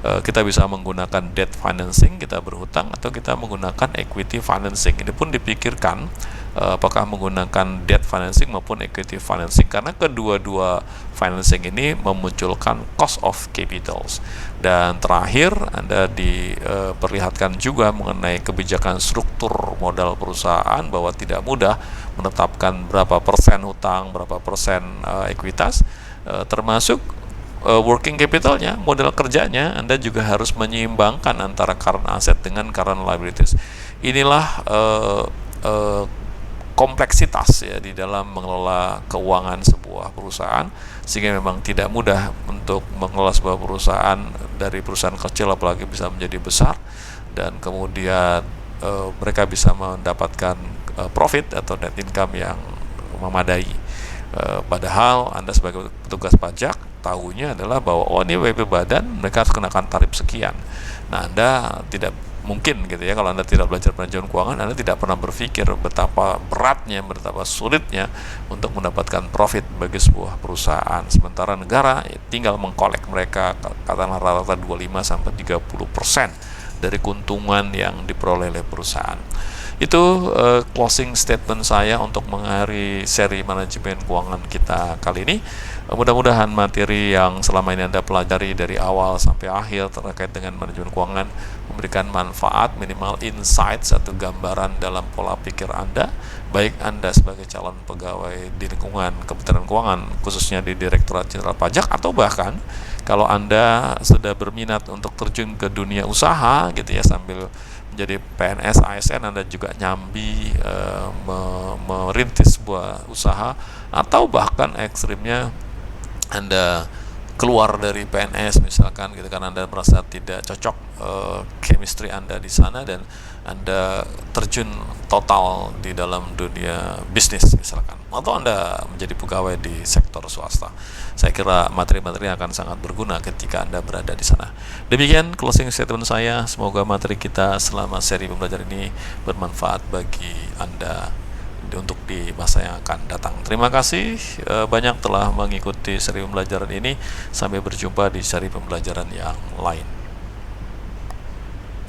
Kita bisa menggunakan debt financing, kita berhutang, atau kita menggunakan equity financing. Ini pun dipikirkan apakah menggunakan debt financing maupun equity financing, karena kedua-dua financing ini memunculkan cost of capitals. Dan terakhir, Anda diperlihatkan juga mengenai kebijakan struktur modal perusahaan, bahwa tidak mudah menetapkan berapa persen hutang, berapa persen ekuitas, termasuk working capitalnya, modal kerjanya, Anda juga harus menyeimbangkan antara current asset dengan current liabilities. Inilah kompleksitas ya di dalam mengelola keuangan sebuah perusahaan, sehingga memang tidak mudah untuk mengelola sebuah perusahaan dari perusahaan kecil apalagi bisa menjadi besar, dan kemudian mereka bisa mendapatkan profit atau net income yang memadai. Padahal Anda sebagai petugas pajak tahunya adalah bahwa ini WP badan, mereka harus kenakan tarif sekian. Nah, Anda tidak mungkin gitu ya, kalau Anda tidak belajar manajemen keuangan, Anda tidak pernah berpikir betapa beratnya, betapa sulitnya untuk mendapatkan profit bagi sebuah perusahaan. Sementara negara tinggal mengkolek mereka katakanlah rata-rata 25-30% dari keuntungan yang diperoleh oleh perusahaan. Itu closing statement saya untuk mengakhiri seri manajemen keuangan kita kali ini. Mudah-mudahan materi yang selama ini Anda pelajari dari awal sampai akhir terkait dengan manajemen keuangan memberikan manfaat, minimal insight, satu gambaran dalam pola pikir Anda, baik Anda sebagai calon pegawai di lingkungan Kementerian Keuangan, khususnya di Direktorat Jenderal Pajak, atau bahkan kalau Anda sudah berminat untuk terjun ke dunia usaha gitu ya, sambil menjadi PNS, ASN, Anda juga nyambi merintis sebuah usaha, atau bahkan ekstrimnya Anda keluar dari PNS misalkan gitu kan, Anda merasa tidak cocok chemistry Anda di sana, dan Anda terjun total di dalam dunia bisnis misalkan, atau Anda menjadi pegawai di sektor swasta. Saya kira materi-materi akan sangat berguna ketika Anda berada di sana. Demikian closing statement saya. Semoga materi kita selama seri pembelajaran ini bermanfaat bagi Anda untuk di masa yang akan datang. Terima kasih banyak telah mengikuti seri pembelajaran ini. Sampai berjumpa di seri pembelajaran yang lain.